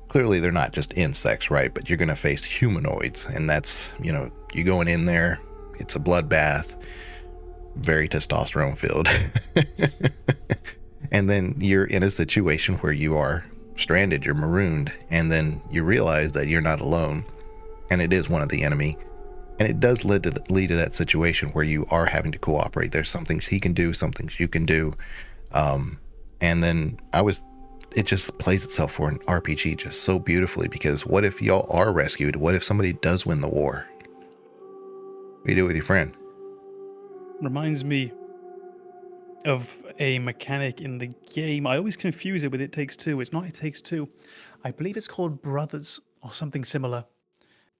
clearly they're not just insects, right? But you're going to face humanoids, and that's, you going in there, it's a bloodbath, very testosterone filled. And then you're in a situation where you are stranded, you're marooned, and then you realize that you're not alone, and it is one of the enemy. And it does lead to that situation where you are having to cooperate. There's some things he can do, some things you can do. And then it just plays itself for an RPG just so beautifully, because what if y'all are rescued? What if somebody does win the war? What do you do with your friend? Reminds me of a mechanic in the game. I always confuse it with It Takes Two. It's not It Takes Two. I believe it's called Brothers or something similar.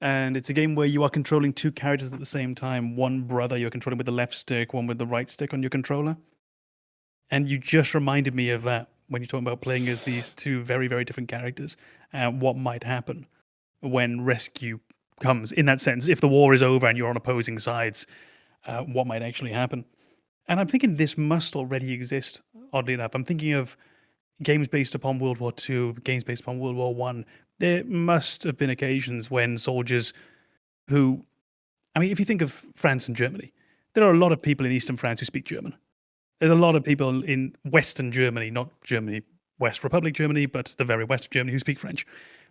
And it's a game where you are controlling two characters at the same time. One brother you're controlling with the left stick, one with the right stick on your controller. And you just reminded me of that when you're talking about playing as these two very, very different characters and what might happen when rescue comes. In that sense, if the war is over and you're on opposing sides, what might actually happen? And I'm thinking this must already exist, oddly enough. I'm thinking of games based upon World War II, games based upon World War I. There must have been occasions when soldiers who, I mean, if you think of France and Germany, there are a lot of people in Eastern France who speak German. There's a lot of people in Western Germany, not Germany, West Republic Germany, but the very west of Germany, who speak French.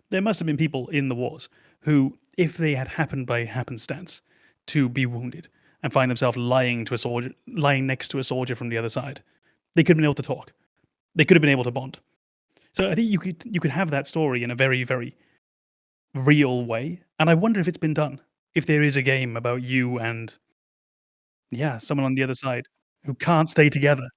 There must have been people in the wars who, if they had happened by happenstance to be wounded and find themselves lying next to a soldier from the other side, they could have been able to talk. They could have been able to bond. So I think you could have that story in a very, very real way. And I wonder if it's been done. If there is a game about you and, yeah, someone on the other side who can't stay together.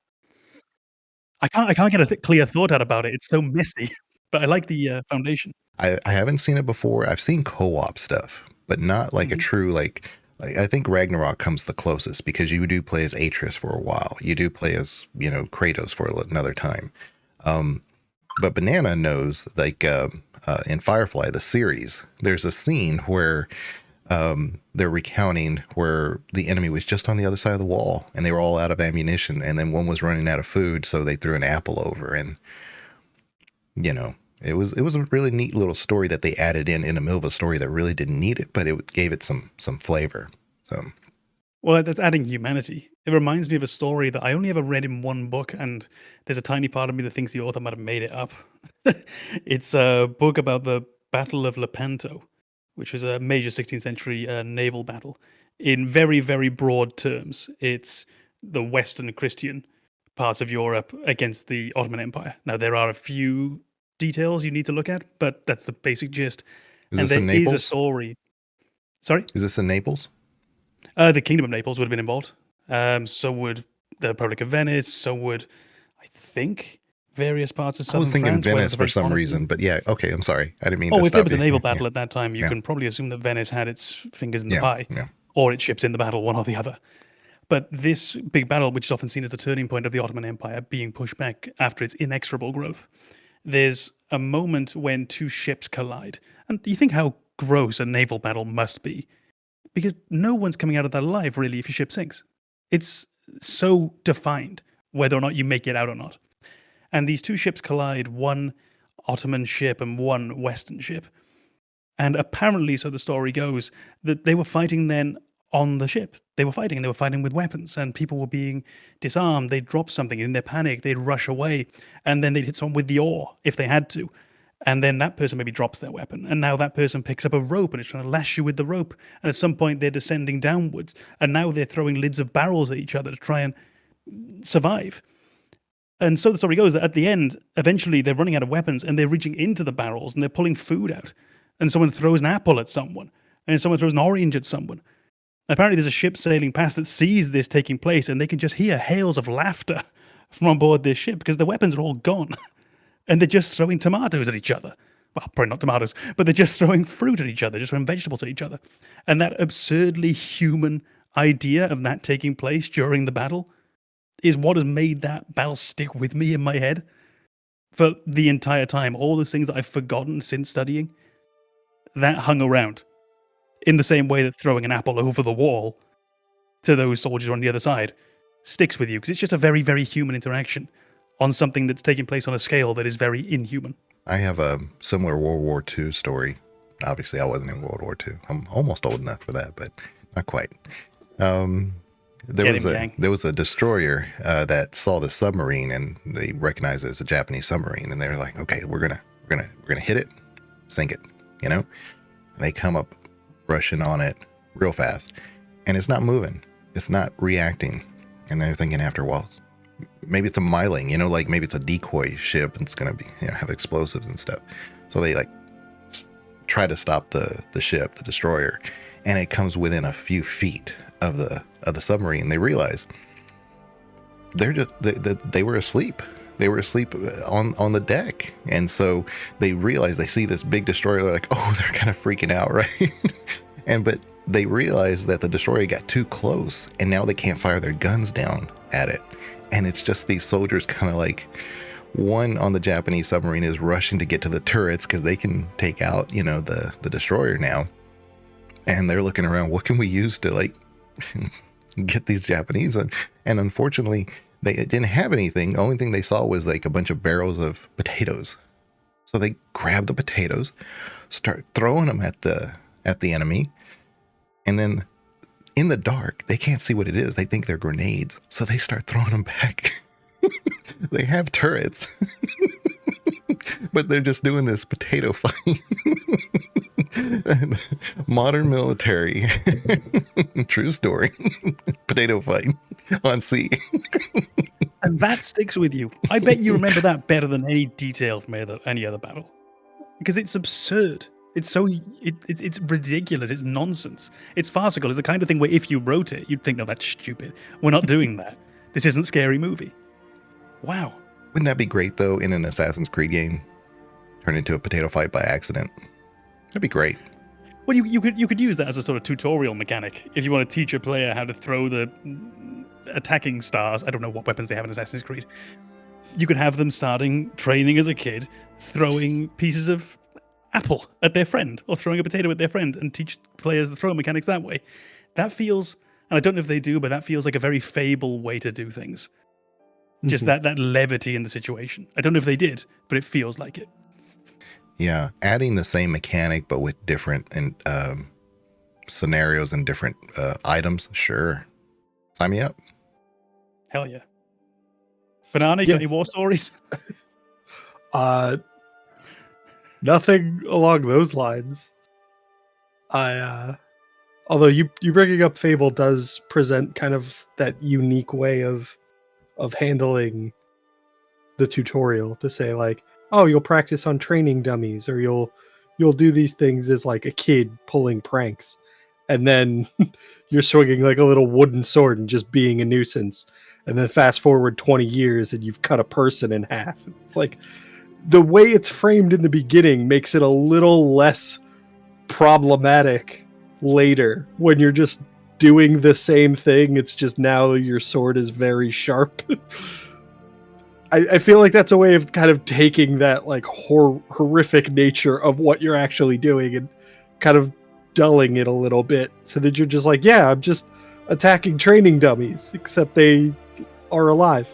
I can't get a clear thought out about it. It's so messy, but I like the foundation. I haven't seen it before. I've seen co-op stuff, but not like a true like I think Ragnarok comes the closest, because you do play as Atreus for a while. You do play as, Kratos for another time. But Banana knows, like, in Firefly, the series, there's a scene where they're recounting where the enemy was just on the other side of the wall and they were all out of ammunition, and then one was running out of food, so they threw an apple over, and it was a really neat little story that they added in the middle of a story that really didn't need it, but it gave it some flavor. So, well, that's adding humanity. It reminds me of a story that I only ever read in one book, and there's a tiny part of me that thinks the author might have made it up. It's a book about the Battle of Lepanto, which was a major 16th century naval battle. In very, very broad terms, it's the Western Christian parts of Europe against the Ottoman Empire. Now, there are a few details you need to look at, but that's the basic gist. is And this in there is Naples? a story. Sorry? Is this in Naples? The Kingdom of Naples would have been involved. So would the Republic of Venice. So would, I think, various parts of I southern was thinking France. where Venice the for French some monarchy- reason, but yeah, okay, I'm sorry. I didn't mean to Oh, if stop there was a you. naval Yeah, battle at that time, you Yeah. can probably assume that Venice had its fingers in the Yeah, pie, yeah. or its ships in the battle, one or the other. But this big battle, which is often seen as the turning point of the Ottoman Empire, being pushed back after its inexorable growth, there's a moment when two ships collide. And you think how gross a naval battle must be, because no one's coming out of that alive, really, if your ship sinks. It's so defined whether or not you make it out or not. And these two ships collide, one Ottoman ship and one Western ship. And apparently, so the story goes, that they were fighting then on the ship. They were fighting with weapons, and people were being disarmed. They'd drop something in their panic, they'd rush away, and then they'd hit someone with the oar if they had to. And then that person maybe drops their weapon, and now that person picks up a rope and is trying to lash you with the rope. And at some point, they're descending downwards, and now they're throwing lids of barrels at each other to try and survive. And so the story goes that at the end, eventually they're running out of weapons, and they're reaching into the barrels, and they're pulling food out. And someone throws an apple at someone, and someone throws an orange at someone. Apparently, there's a ship sailing past that sees this taking place, and they can just hear hails of laughter from on board this ship because the weapons are all gone. And they're just throwing tomatoes at each other. Well, probably not tomatoes, but they're just throwing fruit at each other, just throwing vegetables at each other. And that absurdly human idea of that taking place during the battle is what has made that battle stick with me in my head for the entire time. All those things that I've forgotten since studying, that hung around in the same way that throwing an apple over the wall to those soldiers on the other side sticks with you, because it's just a very, very human interaction on something that's taking place on a scale that is very inhuman. I have a similar World War II story. Obviously, I wasn't in World War II. I'm almost old enough for that, but not quite. There was a destroyer that saw the submarine, and they recognized it as a Japanese submarine, and they were like, "Okay, we're gonna hit it, sink it," you know. And they come up, rushing on it real fast, and it's not moving, it's not reacting, and they're thinking after, well, maybe it's a miling, you know, like maybe it's a decoy ship and it's gonna be, you know, have explosives and stuff. So they like try to stop the ship, the destroyer, and it comes within a few feet of the submarine. They realize they were asleep. They were asleep on the deck, and so they realize, they see this big destroyer. They're like, oh, they're kind of freaking out, right? But they realize that the destroyer got too close, and now they can't fire their guns down at it. And it's just these soldiers kind of like, one on the Japanese submarine is rushing to get to the turrets because they can take out, you know, the destroyer now. And they're looking around, what can we use to like get these Japanese? And unfortunately, they didn't have anything. The only thing they saw was like a bunch of barrels of potatoes. So they grab the potatoes, start throwing them at the enemy. And then in the dark, they can't see what it is. They think they're grenades. So they start throwing them back. They have turrets, but they're just doing this potato fight. Modern military. True story. Potato fight on sea. And that sticks with you. I bet you remember that better than any detail from any other battle. Because it's absurd. It's so it's ridiculous. It's nonsense. It's farcical. It's the kind of thing where if you wrote it, you'd think, no, that's stupid. We're not doing that. This isn't Scary Movie. Wow. Wouldn't that be great, though, in an Assassin's Creed game? Turn into a potato fight by accident. That'd be great. Well, you could use that as a sort of tutorial mechanic. If you want to teach a player how to throw the attacking stars, I don't know what weapons they have in Assassin's Creed. You could have them starting training as a kid, throwing pieces of apple at their friend, or throwing a potato at their friend, and teach players the throw mechanics that way. That feels, and I don't know if they do, but that feels like a very Fable way to do things. Just that levity in the situation. I don't know if they did, but it feels like it. Yeah, adding the same mechanic but with different scenarios and different items, sure. Sign me up. Hell yeah. Banana, you got any war stories? Nothing along those lines. Although you bringing up Fable does present kind of that unique way of handling the tutorial, to say like, oh, you'll practice on training dummies, or you'll do these things as like a kid pulling pranks, and then you're swinging like a little wooden sword and just being a nuisance, and then fast forward 20 years and you've cut a person in half. It's like, the way it's framed in the beginning makes it a little less problematic later when you're just doing the same thing. It's just now your sword is very sharp. I feel like that's a way of kind of taking that like horrific nature of what you're actually doing and kind of dulling it a little bit, so that you're just like, yeah, I'm just attacking training dummies, except they are alive.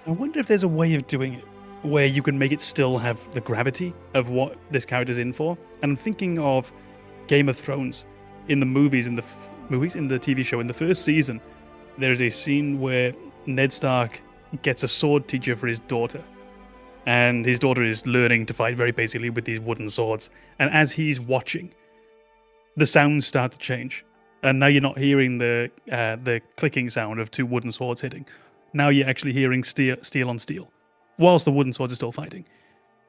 I wonder if there's a way of doing it where you can make it still have the gravity of what this character's in for. And I'm thinking of Game of Thrones. In the movies, in the TV show, in the first season, there's a scene where Ned Stark gets a sword teacher for his daughter. And his daughter is learning to fight very basically with these wooden swords. And as he's watching, the sounds start to change. And now you're not hearing the clicking sound of two wooden swords hitting. Now you're actually hearing steel on steel, whilst the wooden swords are still fighting.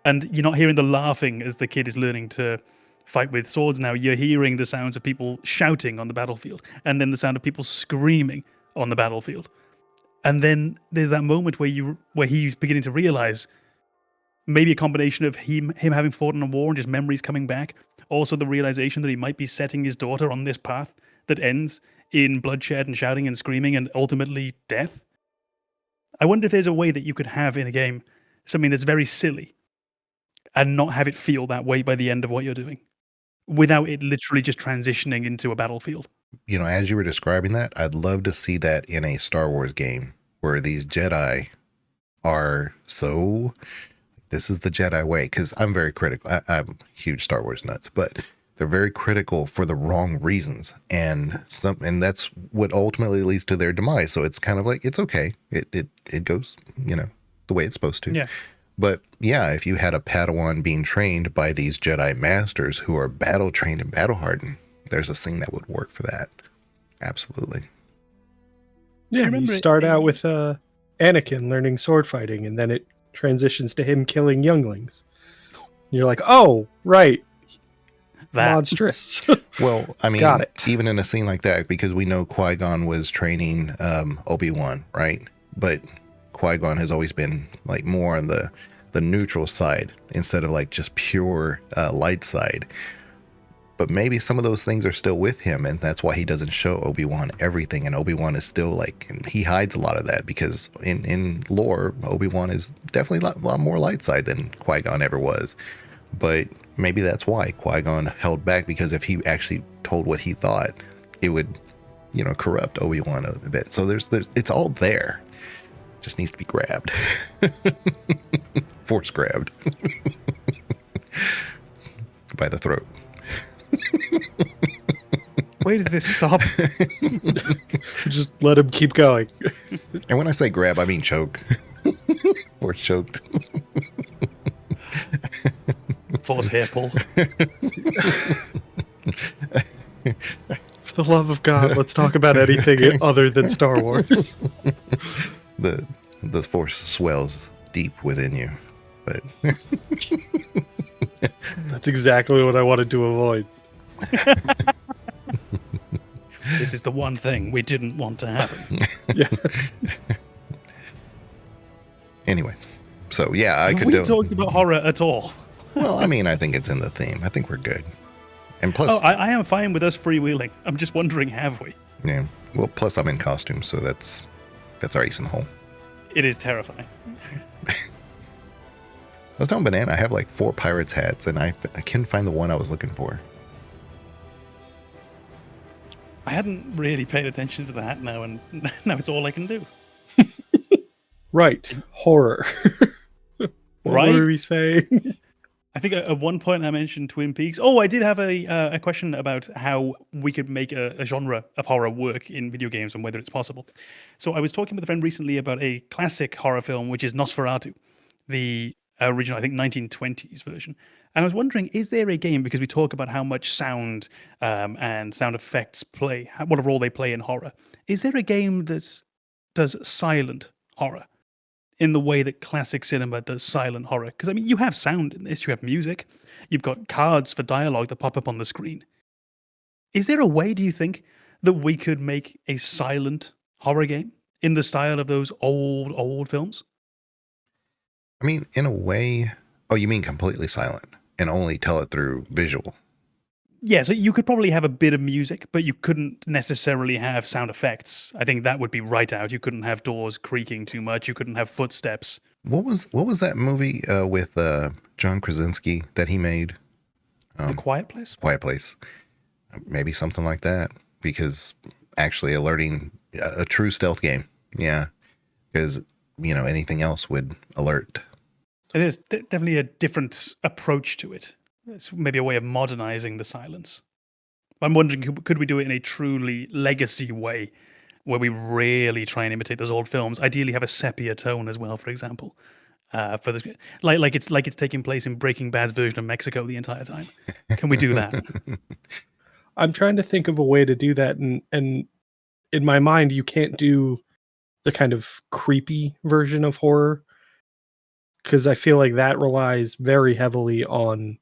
And you're not hearing the laughing as the kid is learning to fight with swords now. You're hearing the sounds of people shouting on the battlefield, and then the sound of people screaming on the battlefield. And then there's that moment where he's beginning to realize maybe a combination of him having fought in a war and just memories coming back. Also the realization that he might be setting his daughter on this path that ends in bloodshed and shouting and screaming and ultimately death. I wonder if there's a way that you could have in a game something that's very silly and not have it feel that way by the end of what you're doing, without it literally just transitioning into a battlefield. You know, as you were describing that, I'd love to see that in a Star Wars game where these Jedi are so, this is the Jedi way, because I'm very critical. I'm huge Star Wars nuts, but they're very critical for the wrong reasons. And that's what ultimately leads to their demise. So it's kind of like, it's okay. It goes, you know, the way it's supposed to. Yeah. But yeah, if you had a Padawan being trained by these Jedi masters who are battle trained and battle hardened, there's a scene that would work for that. Absolutely. Yeah, you start out with Anakin learning sword fighting, and then it transitions to him killing younglings. You're like, oh, right. That. Monstrous. Well, I mean, Got it. Even in a scene like that, because we know Qui-Gon was training Obi-Wan, right? But Qui-Gon has always been like more on the neutral side instead of like just pure light side. But maybe some of those things are still with him, and that's why he doesn't show Obi-Wan everything. And Obi-Wan is still like, and he hides a lot of that because in lore, Obi-Wan is definitely a lot more light side than Qui-Gon ever was. But maybe that's why Qui-Gon held back, because if he actually told what he thought, it would, you know, corrupt Obi-Wan a bit. So there's it's all there. Just needs to be grabbed. Force grabbed. By the throat. Where does this stop? Just let him keep going. And when I say grab, I mean choke. Or choked. Force hair pull. For the love of God, let's talk about anything other than Star Wars. The force swells deep within you. But that's exactly what I wanted to avoid. This is the one thing we didn't want to happen. Yeah. Anyway, so yeah, I Have could we do. talked about horror at all? Well, I mean, I think it's in the theme. I think we're good. And plus, Oh, I am fine with us freewheeling. I'm just wondering, have we? yeah. Well, plus I'm in costume, so that's our ace in the hole. It is terrifying. I was telling Banana I have like 4 pirates hats, and I couldn't find the one I was looking for. I hadn't really paid attention to the hat now, and now it's all I can do. Right. Horror. What Right? were we saying? I think at one point I mentioned Twin Peaks. Oh, I did have a question about how we could make a genre of horror work in video games and whether it's possible. So I was talking with a friend recently about a classic horror film, which is Nosferatu, the original, I think, 1920s version. And I was wondering, is there a game, because we talk about how much sound and sound effects play, what a role they play in horror. Is there a game that does silent horror in the way that classic cinema does silent horror? Because, I mean, you have sound in this, you have music, you've got cards for dialogue that pop up on the screen. Is there a way, do you think, that we could make a silent horror game in the style of those old films? I mean, in a way. Oh, you mean completely silent and only tell it through visual? Yeah, so you could probably have a bit of music, but you couldn't necessarily have sound effects. I think that would be right out. You couldn't have doors creaking too much. You couldn't have footsteps. What was that movie with John Krasinski that he made? The Quiet Place? Quiet Place. Maybe something like that, because actually alerting a true stealth game. Yeah, because anything else would alert. It is definitely a different approach to it. It's maybe a way of modernizing the silence. I'm wondering, could we do it in a truly legacy way, where we really try and imitate those old films? Ideally, have a sepia tone as well, for example. For this, like it's taking place in Breaking Bad's version of Mexico the entire time. Can we do that? I'm trying to think of a way to do that, and in my mind, you can't do the kind of creepy version of horror, because I feel like that relies very heavily on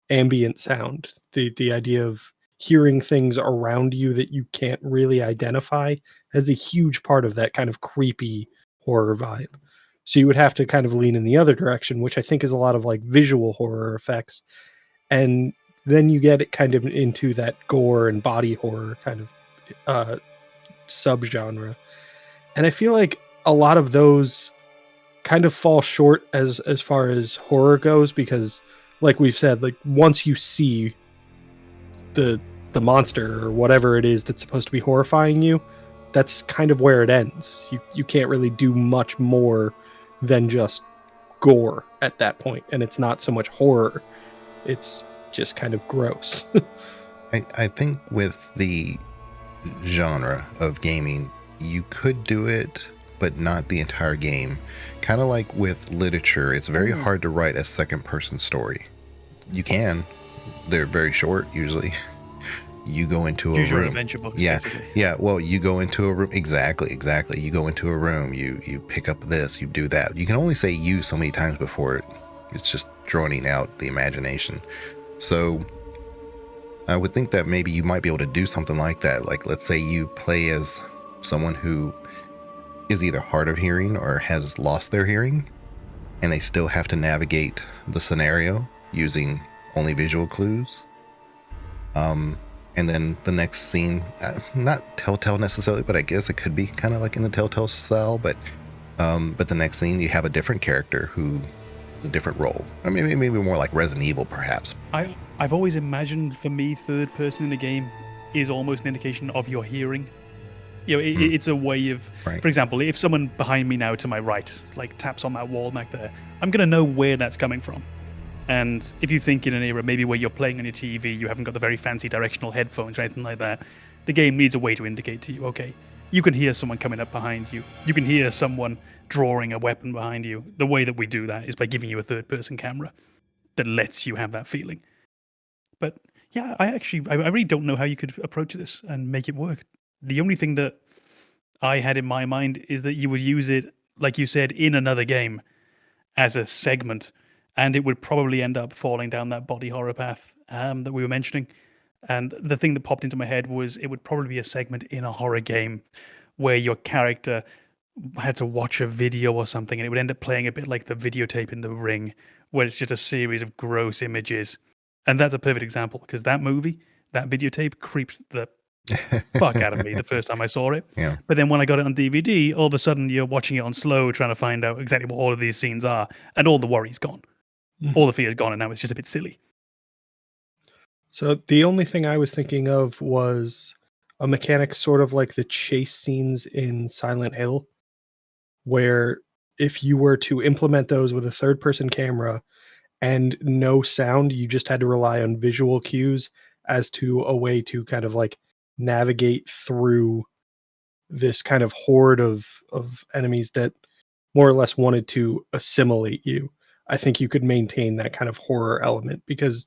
ambient sound. The idea of hearing things around you that you can't really identify has a huge part of that kind of creepy horror vibe. So you would have to kind of lean in the other direction, which I think is a lot of like visual horror effects. And then you get it kind of into that gore and body horror kind of subgenre. And I feel like a lot of those kind of fall short as far as horror goes, because like we've said, like once you see the monster or whatever it is that's supposed to be horrifying you, that's kind of where it ends. You can't really do much more than just gore at that point, and it's not so much horror, it's just kind of gross. I think with the genre of gaming, you could do it, but not the entire game. Kind of like with literature, it's very hard to write a second-person story. You can. They're very short, usually. You go into a room. Adventure books, yeah, basically. yeah. Well, you go into a room. Exactly. You go into a room. You pick up this. You do that. You can only say "you" so many times before it's just droning out the imagination. So I would think that maybe you might be able to do something like that. Like, let's say you play as someone who is either hard of hearing or has lost their hearing, and they still have to navigate the scenario using only visual clues. And then the next scene, not Telltale necessarily, but I guess it could be kind of like in the Telltale style, but the next scene you have a different character who is a different role. I mean, maybe more like Resident Evil, perhaps. I've always imagined, for me, third person in the game is almost an indication of your hearing. It's a way of, right. For example, if someone behind me now to my right, like taps on that wall back there, I'm going to know where that's coming from. And if you think in an era maybe where you're playing on your TV, you haven't got the very fancy directional headphones or anything like that, the game needs a way to indicate to you, okay, you can hear someone coming up behind you. You can hear someone drawing a weapon behind you. The way that we do that is by giving you a third-person camera that lets you have that feeling. But yeah, I really don't know how you could approach this and make it work. The only thing that I had in my mind is that you would use it, like you said, in another game as a segment, and it would probably end up falling down that body horror path that we were mentioning. And the thing that popped into my head was it would probably be a segment in a horror game where your character had to watch a video or something, and it would end up playing a bit like the videotape in The Ring, where it's just a series of gross images. And that's a perfect example, because that movie, that videotape, creeped the fuck out of me the first time I saw it. Yeah. But then when I got it on DVD, all of a sudden you're watching it on slow, trying to find out exactly what all of these scenes are, and all the worry's gone. All the fear's gone, and now it's just a bit silly. So the only thing I was thinking of was a mechanic sort of like the chase scenes in Silent Hill, where if you were to implement those with a third-person camera and no sound, you just had to rely on visual cues as to a way to kind of like navigate through this kind of horde of enemies that more or less wanted to assimilate you. I think you could maintain that kind of horror element, because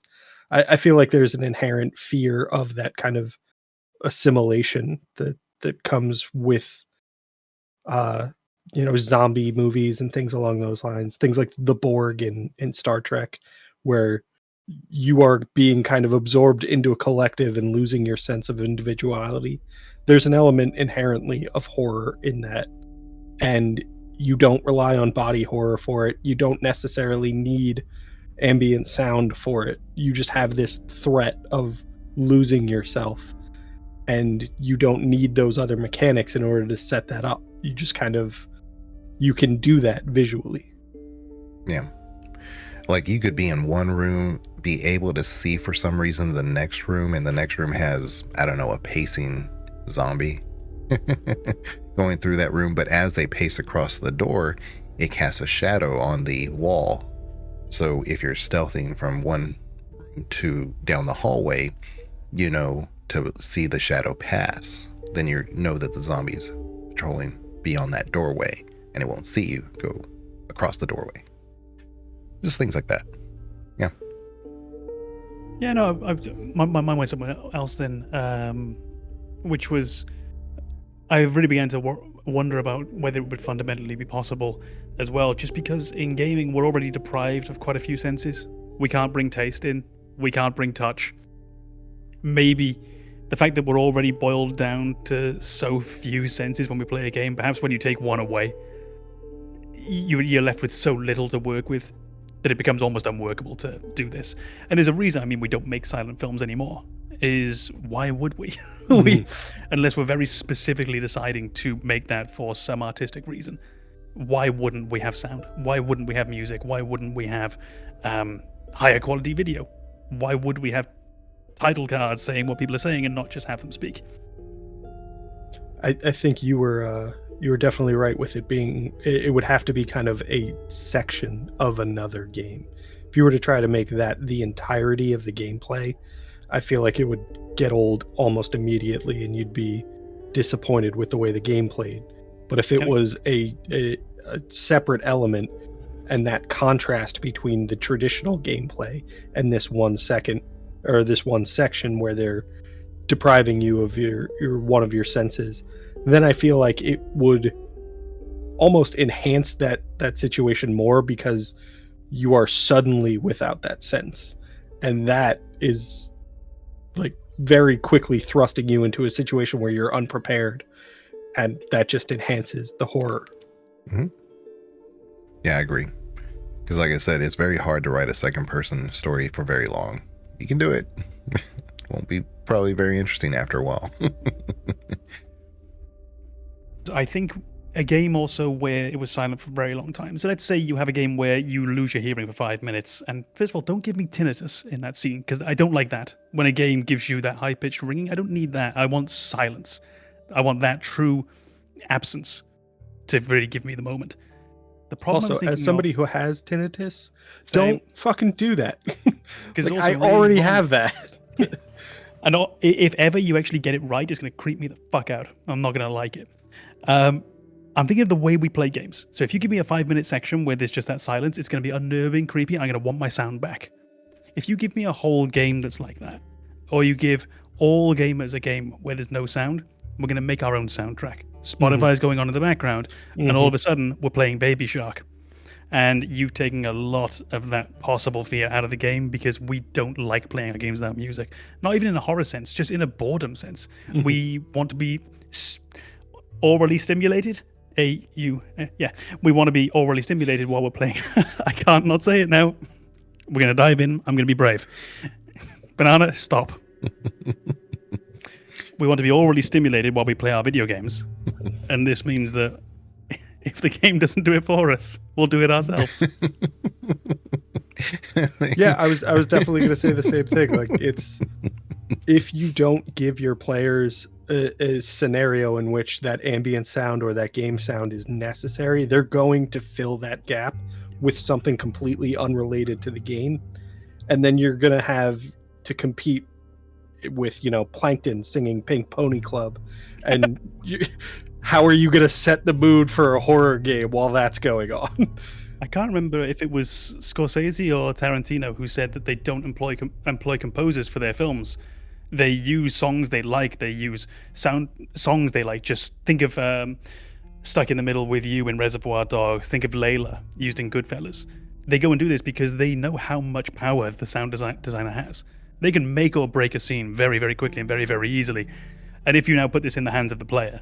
I feel like there's an inherent fear of that kind of assimilation that comes with zombie movies and things along those lines. Things like the Borg in Star Trek, where you are being kind of absorbed into a collective and losing your sense of individuality. There's an element inherently of horror in that, and you don't rely on body horror for it. You don't necessarily need ambient sound for it. You just have this threat of losing yourself, and you don't need those other mechanics in order to set that up. You just kind of, you can do that visually. Yeah. Like you could be in one room, be able to see for some reason the next room, and the next room has, I don't know, a pacing zombie going through that room, but as they pace across the door, it casts a shadow on the wall. So if you're stealthing from one room to down the hallway, you know to see the shadow pass. Then you know that the zombie's patrolling beyond that doorway, and it won't see you go across the doorway. Just things like that. Yeah. Yeah, no, my mind went somewhere else then, which was I really began to wonder about whether it would fundamentally be possible as well, just because in gaming we're already deprived of quite a few senses. We can't bring taste in, we can't bring touch. Maybe the fact that we're already boiled down to so few senses when we play a game, perhaps when you take one away, you're left with so little to work with that it becomes almost unworkable to do this. And there's a reason, I mean, we don't make silent films anymore, is why would we? Unless we're very specifically deciding to make that for some artistic reason. Why wouldn't we have sound? Why wouldn't we have music? Why wouldn't we have higher quality video? Why would we have title cards saying what people are saying and not just have them speak? I think you were definitely right with it being, it would have to be kind of a section of another game. If you were to try to make that the entirety of the gameplay, I feel like it would get old almost immediately and you'd be disappointed with the way the game played. But if it was a separate element, and that contrast between the traditional gameplay and this 1 second or this one section where they're depriving you of your one of your senses, then I feel like it would almost enhance that situation more, because you are suddenly without that sense, and that is like very quickly thrusting you into a situation where you're unprepared, and that just enhances the horror. Mm-hmm. Yeah, I agree. Because like I said, it's very hard to write a second person story for very long. You can do it. Won't be probably very interesting after a while. I think a game also where it was silent for a very long time. So let's say you have a game where you lose your hearing for 5 minutes. And first of all, don't give me tinnitus in that scene, because I don't like that. When a game gives you that high-pitched ringing, I don't need that. I want silence. I want that true absence to really give me the moment. The problem also, as somebody who has tinnitus, Same. don't fucking do that. Because like, I already have that. And if ever you actually get it right, it's going to creep me the fuck out. I'm not going to like it. I'm thinking of the way we play games. So if you give me a 5-minute section where there's just that silence, it's going to be unnerving, creepy, and I'm going to want my sound back. If you give me a whole game that's like that, or you give all gamers a game where there's no sound, we're going to make our own soundtrack. Spotify's going on in the background, and all of a sudden, we're playing Baby Shark. And you've taken a lot of that possible fear out of the game, because we don't like playing our games without music. Not even in a horror sense, just in a boredom sense. We want to be orally stimulated. We want to be orally stimulated while we're playing. I can't not say it now. We're going to dive in. I'm going to be brave. Banana, stop. We want to be orally stimulated while we play our video games. And this means that if the game doesn't do it for us, we'll do it ourselves. Yeah, I was definitely going to say the same thing. Like, it's, if you don't give your players a scenario in which that ambient sound or that game sound is necessary, they're going to fill that gap with something completely unrelated to the game. And then you're going to have to compete with, Plankton singing Pink Pony Club. And how are you going to set the mood for a horror game while that's going on? I can't remember if it was Scorsese or Tarantino who said that they don't employ composers for their films. They use songs they like. They use songs they like. Just think of Stuck in the Middle with You in Reservoir Dogs. Think of Layla used in Goodfellas. They go and do this because they know how much power the sound designer has. They can make or break a scene very, very quickly and very, very easily. And if you now put this in the hands of the player,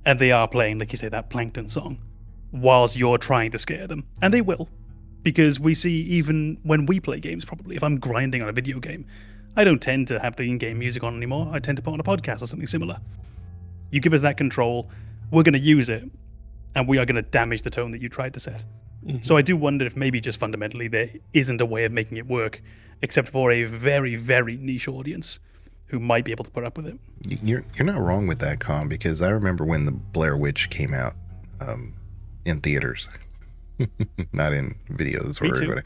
and they are playing, like you say, that Plankton song, whilst you're trying to scare them, and they will, because we see even when we play games, probably, if I'm grinding on a video game, I don't tend to have the in-game music on anymore. I tend to put on a podcast or something similar. You give us that control, we're going to use it, and we are going to damage the tone that you tried to set. So I do wonder if maybe just fundamentally there isn't a way of making it work, except for a very, very niche audience. who might be able to put up with it. You're not wrong with that, Com, because I remember when the Blair Witch came out in theaters, not in videos or whatever.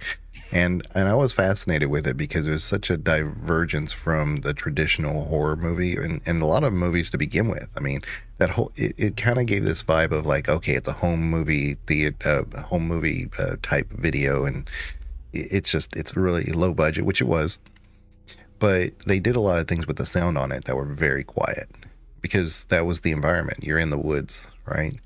And I was fascinated with it because it was such a divergence from the traditional horror movie and a lot of movies to begin with. I mean, that whole it kind of gave this vibe of like, okay, it's a home movie type video, and it's really low budget, which it was. But they did a lot of things with the sound on it that were very quiet because that was the environment. You're in the woods, right?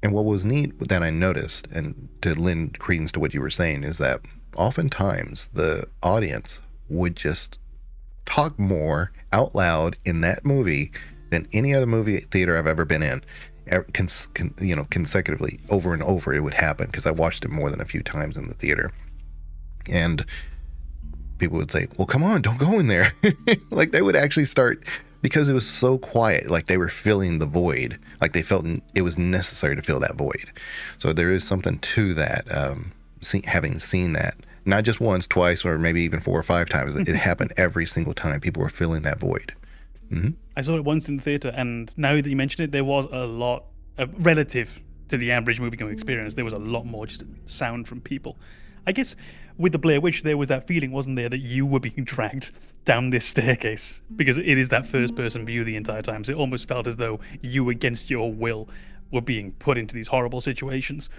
And what was neat that I noticed, and to lend credence to what you were saying, is that oftentimes the audience would just talk more out loud in that movie than any other movie theater I've ever been in. Consecutively, over and over, it would happen because I watched it more than a few times in the theater. And people would say, well, come on, don't go in there. Like they would actually start, because it was so quiet, like they were filling the void, like they felt it was necessary to fill that void. So there is something to that, having seen that, not just once, twice, or maybe even 4 or 5 times. It happened every single time. People were filling that void. Mm-hmm. I saw it once in the theater, and now that you mention it, there was a lot, relative to the average movie-going experience, there was a lot more just sound from people. I guess with the Blair Witch, there was that feeling, wasn't there, that you were being dragged down this staircase because it is that first-person view the entire time. So it almost felt as though you, against your will, were being put into these horrible situations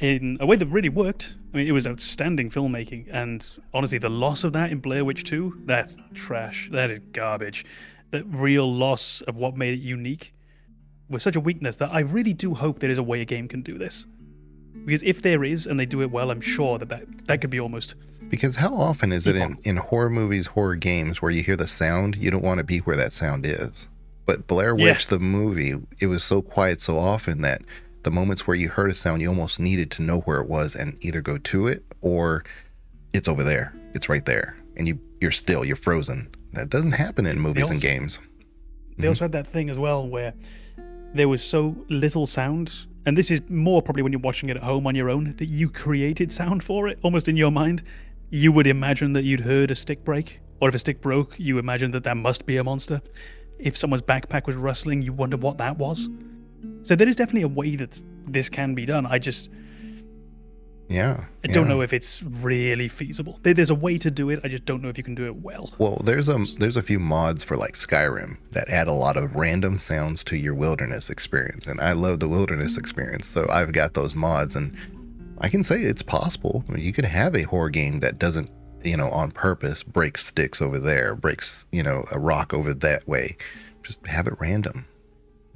in a way that really worked. I mean, it was outstanding filmmaking, and honestly, the loss of that in Blair Witch 2, that's trash. That is garbage. That real loss of what made it unique was such a weakness that I really do hope there is a way a game can do this. Because if there is, and they do it well, I'm sure that could be almost... Because how often is it in horror movies, horror games, where you hear the sound, you don't want to be where that sound is? But Blair Witch, the movie, it was so quiet so often that the moments where you heard a sound, you almost needed to know where it was and either go to it or it's over there. It's right there. And you're frozen. That doesn't happen in movies and games. They also had that thing as well where there was so little sound, and this is more probably when you're watching it at home on your own, that you created sound for it, almost in your mind. You would imagine that you'd heard a stick break, or if a stick broke, you imagined that must be a monster. If someone's backpack was rustling, you wonder what that was. So there is definitely a way that this can be done. I don't know if it's really feasible. There's a way to do it. I just don't know if you can do it well. Well, there's a few mods for like Skyrim that add a lot of random sounds to your wilderness experience, and I love the wilderness experience. So I've got those mods, and I can say it's possible. I mean, you could have a horror game that doesn't, on purpose break sticks over there, breaks, a rock over that way. Just have it random.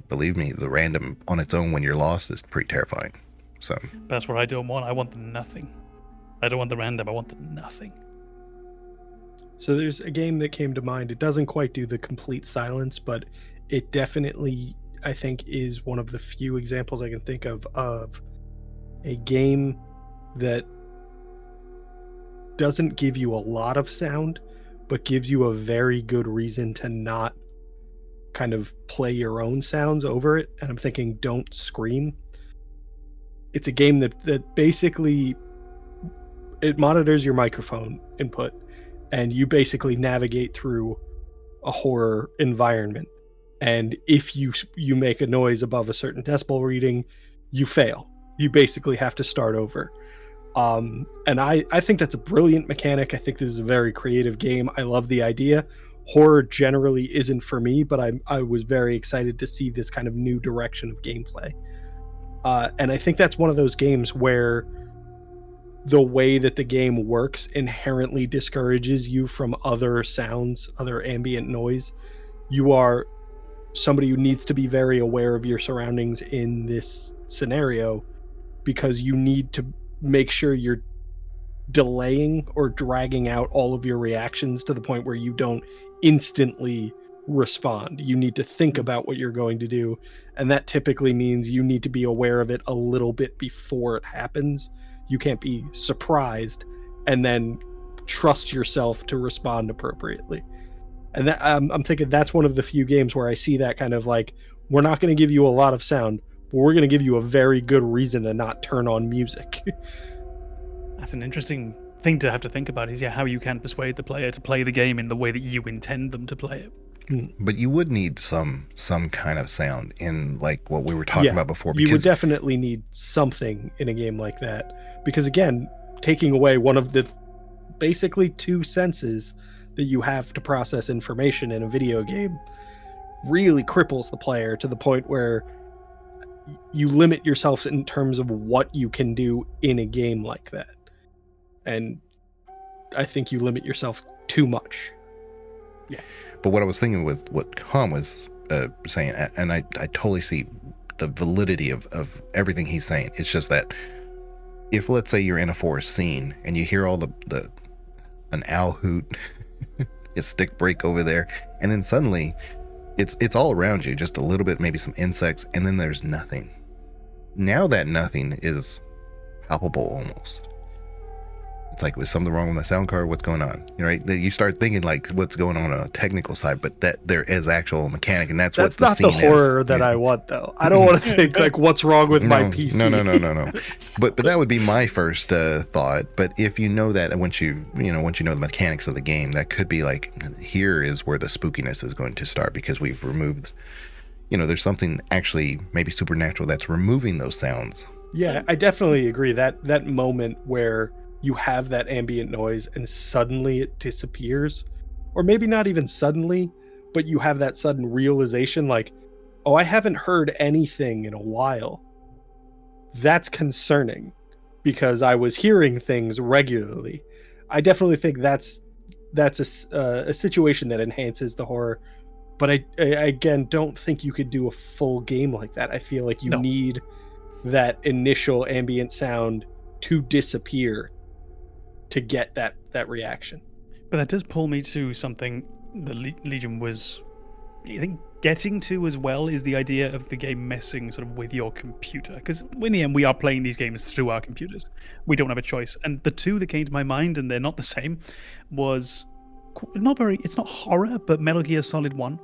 Believe me, the random on its own when you're lost is pretty terrifying. So that's what I don't want. I want the nothing. I don't want the random. I want the nothing. So there's a game that came to mind. It doesn't quite do the complete silence, but it definitely, I think, is one of the few examples I can think of a game that doesn't give you a lot of sound, but gives you a very good reason to not kind of play your own sounds over it. And I'm thinking Don't Scream. It's a game that basically, it monitors your microphone input, and you basically navigate through a horror environment. And if you make a noise above a certain decibel reading, you fail. You basically have to start over. And I think that's a brilliant mechanic. I think this is a very creative game. I love the idea. Horror generally isn't for me, but I was very excited to see this kind of new direction of gameplay. And I think that's one of those games where the way that the game works inherently discourages you from other sounds, other ambient noise. You are somebody who needs to be very aware of your surroundings in this scenario, because you need to make sure you're delaying or dragging out all of your reactions to the point where you don't instantly respond. You need to think about what you're going to do, and that typically means you need to be aware of it a little bit before it happens. You can't be surprised and then trust yourself to respond appropriately. And that, I'm thinking that's one of the few games where I see that kind of like, we're not going to give you a lot of sound, but we're going to give you a very good reason to not turn on music. That's an interesting thing to have to think about is how you can persuade the player to play the game in the way that you intend them to play it. But you would need some kind of sound in like what we were talking about before. You would definitely need something in a game like that, because again, taking away one of the basically two senses that you have to process information in a video game really cripples the player to the point where you limit yourself in terms of what you can do in a game like that. And I think you limit yourself too much. Yeah. But what I was thinking with what Khan was saying, and I totally see the validity of everything he's saying. It's just that if, let's say, you're in a forest scene and you hear all an owl hoot, a stick break over there, and then suddenly it's all around you, just a little bit, maybe some insects, and then there's nothing. Now that nothing is palpable almost. It's like, was something wrong with my sound card? What's going on? Right? You start thinking like what's going on a technical side, but that there is actual mechanic, and that's what the scene is. That's not the horror that I want, though. I don't want to think like what's wrong with my PC. No. But that would be my first thought. But if you know that, once you know the mechanics of the game, that could be like, here is where the spookiness is going to start, because we've removed, there's something actually maybe supernatural that's removing those sounds. Yeah, I definitely agree that moment where you have that ambient noise and suddenly it disappears, or maybe not even suddenly, but you have that sudden realization like, oh, I haven't heard anything in a while. That's concerning, because I was hearing things regularly. I definitely think that's a situation that enhances the horror, but I again don't think you could do a full game like that. I feel like you need that initial ambient sound to disappear to get that reaction. But that does pull me to something the Legion was, I think, getting to as well, is the idea of the game messing sort of with your computer. Because in the end, we are playing these games through our computers. We don't have a choice. And the two that came to my mind, and they're not the same, was it's not horror, but Metal Gear Solid 1.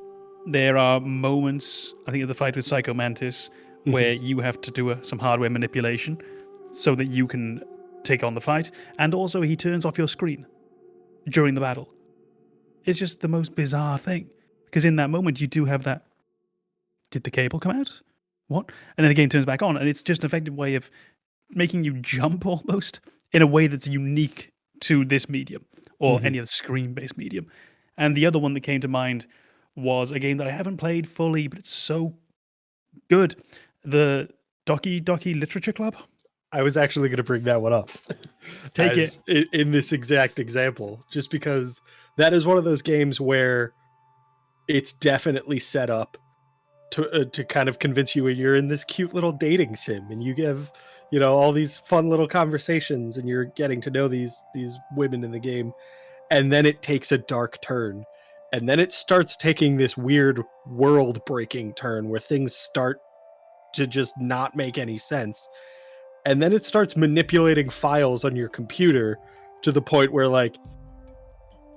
There are moments, I think of the fight with Psycho Mantis, where you have to do some hardware manipulation so that you can take on the fight, and also he turns off your screen during the battle. It's just the most bizarre thing, because in that moment you do have that, did the cable come out? What? And then the game turns back on, and it's just an effective way of making you jump almost in a way that's unique to this medium or any other screen-based medium. And the other one that came to mind was a game that I haven't played fully, but it's so good, the Doki Doki Literature Club. I was actually going to bring that one up. Take it in this exact example, just because that is one of those games where it's definitely set up to kind of convince you you're in this cute little dating sim, and you give all these fun little conversations, and you're getting to know these women in the game, and then it takes a dark turn, and then it starts taking this weird world breaking turn where things start to just not make any sense. And then it starts manipulating files on your computer to the point where, like,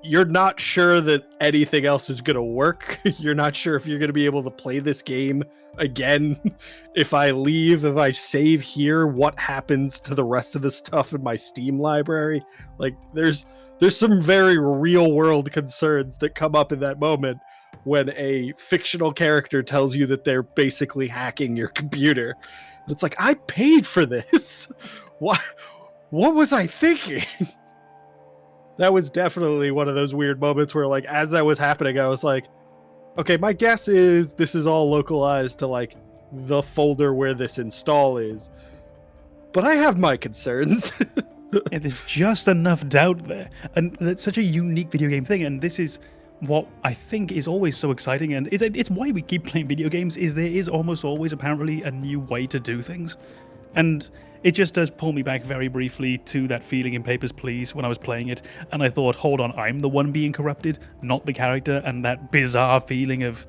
you're not sure that anything else is going to work. You're not sure if you're going to be able to play this game again. If I leave, if I save here, what happens to the rest of the stuff in my Steam library? Like, there's some very real world concerns that come up in that moment when a fictional character tells you that they're basically hacking your computer. It's like, I paid for this. What was I thinking? That was definitely one of those weird moments where, like, as that was happening, I was like, okay, my guess is this is all localized to, like, the folder where this install is. But I have my concerns. Yeah, there's just enough doubt there. And that's such a unique video game thing. And this is what I think is always so exciting, and it's why we keep playing video games, is there is almost always apparently a new way to do things. And it just does pull me back very briefly to that feeling in Papers, Please when I was playing it, and I thought, hold on, I'm the one being corrupted, not the character, and that bizarre feeling of,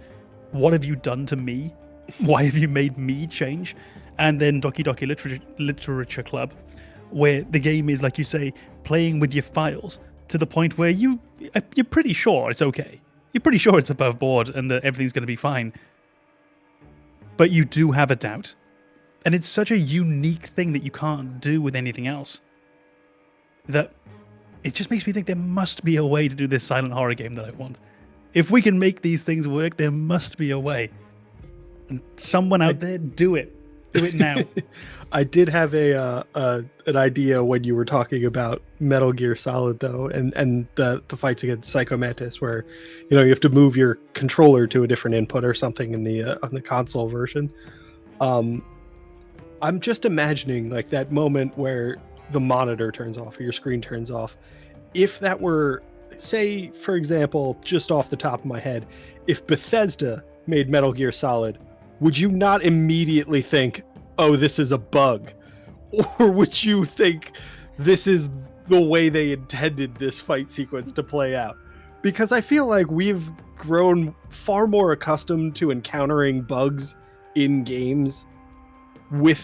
what have you done to me? Why have you made me change? And then Doki Doki Literature Club, where the game is, like you say, playing with your files to the point where you're pretty sure it's okay. You're pretty sure it's above board and that everything's going to be fine. But you do have a doubt. And it's such a unique thing that you can't do with anything else. That it just makes me think there must be a way to do this silent horror game that I want. If we can make these things work, there must be a way. And someone out there, do it. Do it now. I did have an idea when you were talking about Metal Gear Solid, though, and the fights against Psycho Mantis, where you have to move your controller to a different input or something in the on the console version. I'm just imagining like that moment where the monitor turns off or your screen turns off. If that were, say, for example, just off the top of my head, if Bethesda made Metal Gear Solid, would you not immediately think, oh, this is a bug? Or would you think this is the way they intended this fight sequence to play out? Because I feel like we've grown far more accustomed to encountering bugs in games with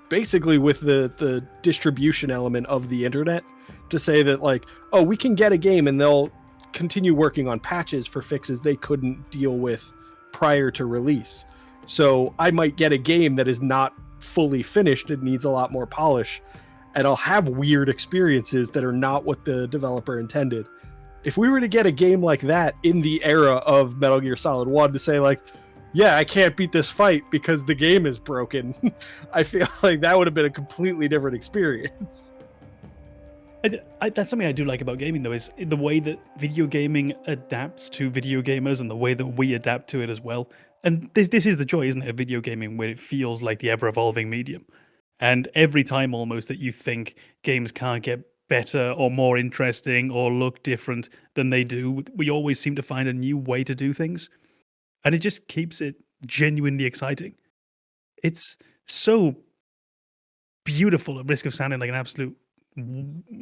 basically with the distribution element of the internet, to say that like, oh, we can get a game and they'll continue working on patches for fixes they couldn't deal with prior to release. So I might get a game that is not fully finished, it needs a lot more polish, and I'll have weird experiences that are not what the developer intended. If we were to get a game like that in the era of Metal Gear Solid 1, to say like, yeah, I can't beat this fight because the game is broken, I feel like that would have been a completely different experience. That's something I do like about gaming, though, is the way that video gaming adapts to video gamers and the way that we adapt to it as well. And this is the joy, isn't it, of video gaming, where it feels like the ever-evolving medium. And every time almost that you think games can't get better or more interesting or look different than they do, we always seem to find a new way to do things. And it just keeps it genuinely exciting. It's so beautiful, at risk of sounding like an absolute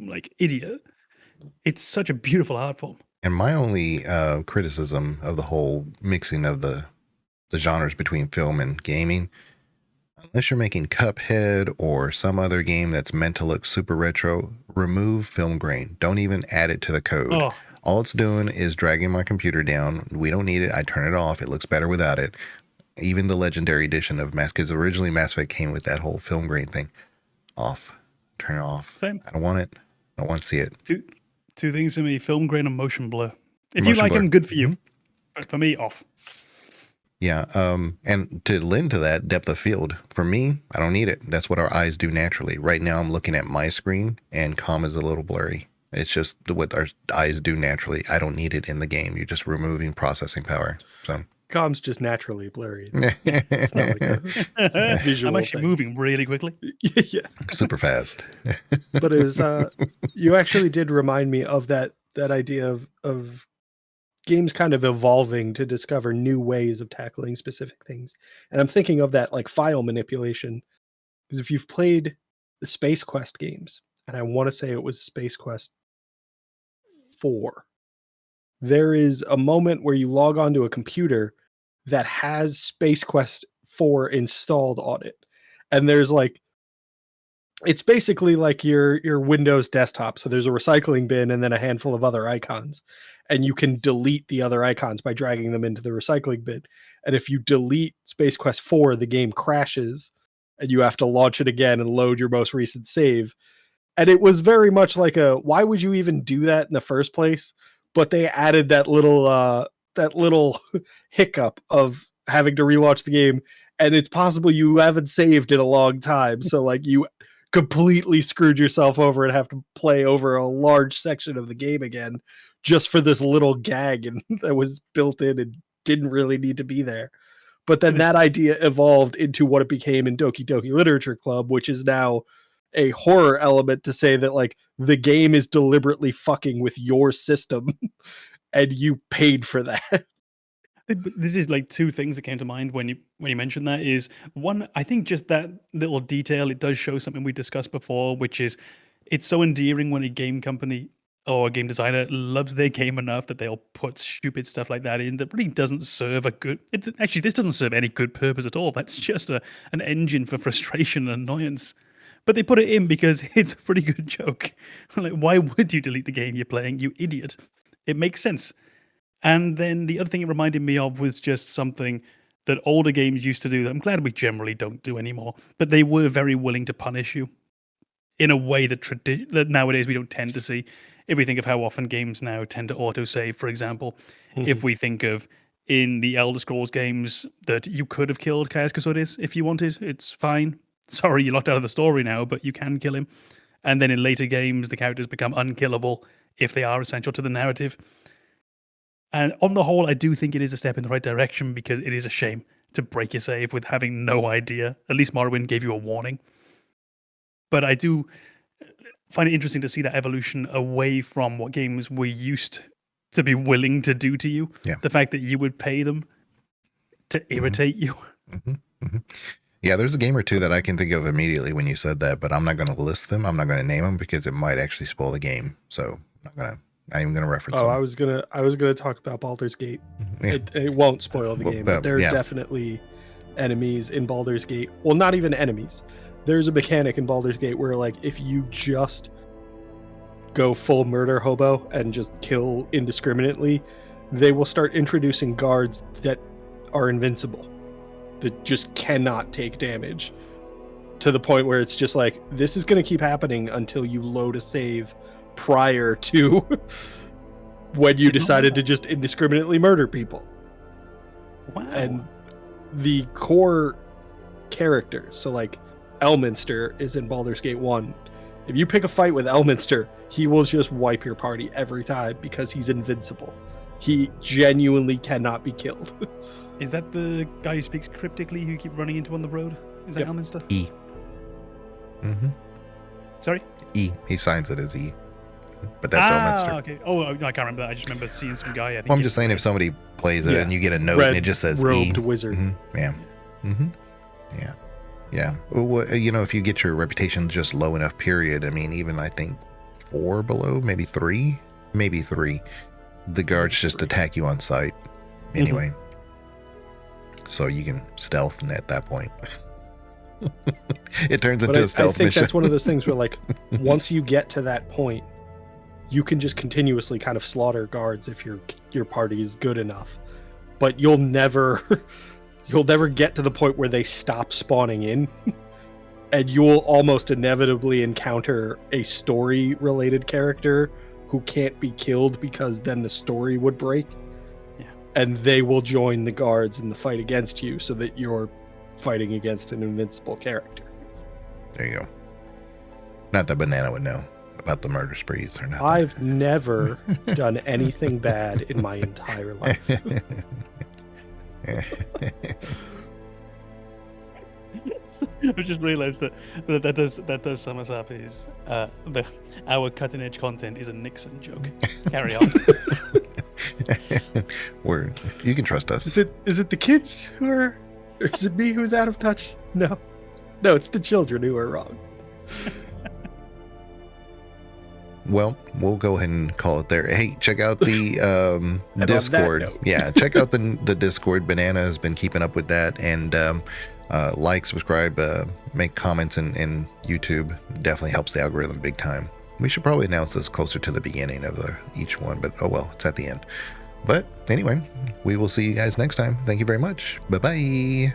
like idiot. It's such a beautiful art form. And my only criticism of the whole mixing of the genres between film and gaming, unless you're making Cuphead or some other game that's meant to look super retro, remove film grain. Don't even add it to the code. Oh. All it's doing is dragging my computer down. We don't need it. I turn it off. It looks better without it. Even the Legendary Edition of Mass, because originally Mass Effect came with that whole film grain thing. Off. Turn it off. Same. I don't want it. I don't want to see it. Two things for me: film grain and motion blur. If Motion you like blur. them, good for you. But for me, off. Yeah. And to lend to that, depth of field. For me, I don't need it. That's what our eyes do naturally. Right now, I'm looking at my screen, and comm is a little blurry. It's just what our eyes do naturally. I don't need it in the game. You're just removing processing power. So Comm's just naturally blurry. It's not like a visual I'm actually thing. moving really quickly. Yeah. super fast. But it was you actually did remind me of that idea of games kind of evolving to discover new ways of tackling specific things. And I'm thinking of that like file manipulation, because if you've played the Space Quest games, and I want to say it was Space Quest 4, there is a moment where you log onto a computer that has Space Quest 4 installed on it. And there's like, it's basically like your Windows desktop. So there's a recycling bin and then a handful of other icons. And you can delete the other icons by dragging them into the recycling bin. And if you delete Space Quest 4, the game crashes and you have to launch it again and load your most recent save. And it was very much like why would you even do that in the first place? But they added that little hiccup of having to relaunch the game. And it's possible you haven't saved in a long time. So like you completely screwed yourself over and have to play over a large section of the game again just for this little gag and that was built in and didn't really need to be there. But then that idea evolved into what it became in Doki Doki Literature Club, which is now a horror element to say that like the game is deliberately fucking with your system and you paid for that. This is like two things that came to mind when you mentioned that. Is one, I think just that little detail, it does show something we discussed before, which is it's so endearing when a game company or a game designer loves their game enough that they'll put stupid stuff like that in that really doesn't serve a good. Actually, this doesn't serve any good purpose at all. That's just an engine for frustration and annoyance. But they put it in because it's a pretty good joke. Like, why would you delete the game you're playing, you idiot? It makes sense. And then the other thing it reminded me of was just something that older games used to do that I'm glad we generally don't do anymore. But they were very willing to punish you. in a way that that nowadays we don't tend to see. If we think of how often games now tend to autosave, for example, if we think of in the Elder Scrolls games that you could have killed Caius Custodius if you wanted, it's fine. Sorry, you're locked out of the story now, but you can kill him. And then in later games, the characters become unkillable if they are essential to the narrative. And on the whole, I do think it is a step in the right direction, because it is a shame to break your save with having no idea. At least Morrowind gave you a warning. But I do find it interesting to see that evolution away from what games were used to be willing to do to you. Yeah. The fact that you would pay them to irritate you. Yeah, there's a game or two that I can think of immediately when you said that, but I'm not going to list them. I'm not going to name them because it might actually spoil the game. So I'm not even going to reference them. I was gonna talk about Baldur's Gate. Yeah. It won't spoil the game, but there are definitely enemies in Baldur's Gate. Well, not even enemies. There's a mechanic in Baldur's Gate where, like, if you just go full murder hobo and just kill indiscriminately, they will start introducing guards that are invincible, that just cannot take damage, to the point where it's just like, this is going to keep happening until you load a save prior to when you decided to just indiscriminately murder people. Wow. And the core characters, so like Elminster is in Baldur's Gate 1. If you pick a fight with Elminster, he will just wipe your party every time because he's invincible. He genuinely cannot be killed. Is that the guy who speaks cryptically who you keep running into on the road? Is that Elminster? E. Mm-hmm. Sorry? E. He signs it as E. But that's Elminster. Okay. Oh, I can't remember that. I just remember seeing some guy. I think I'm just saying, if somebody plays it and you get a note and it just says robed E. wizard. Mm-hmm. Yeah. Mm-hmm. Yeah. Yeah. Well, you know, if you get your reputation just low enough, period, I mean, even I think 4 below, maybe 3, the guards just attack you on sight anyway. So you can stealth at that point. It turns into a stealth I think mission. that's one of those things where, like, once you get to that point, you can just continuously kind of slaughter guards if your party is good enough. But you'll never get to the point where they stop spawning in. And you'll almost inevitably encounter a story-related character who can't be killed because then the story would break. Yeah. And they will join the guards in the fight against you so that you're fighting against an invincible character. There you go. Not that Banana would know about the murder sprees or nothing. I've never done anything bad in my entire life. I just realised that does sum us up. Is our cutting edge content is a Nixon joke. Carry on. You can trust us. Is it the kids who are, or is it me who's out of touch? No, it's the children who are wrong. Well, we'll go ahead and call it there. Hey, check out the Discord. Yeah, check out the Discord. Banana has been keeping up with that, and like, subscribe, make comments in YouTube. Definitely helps the algorithm big time. We should probably announce this closer to the beginning of each one, but oh well, it's at the end. But anyway, we will see you guys next time. Thank you very much. Bye-bye.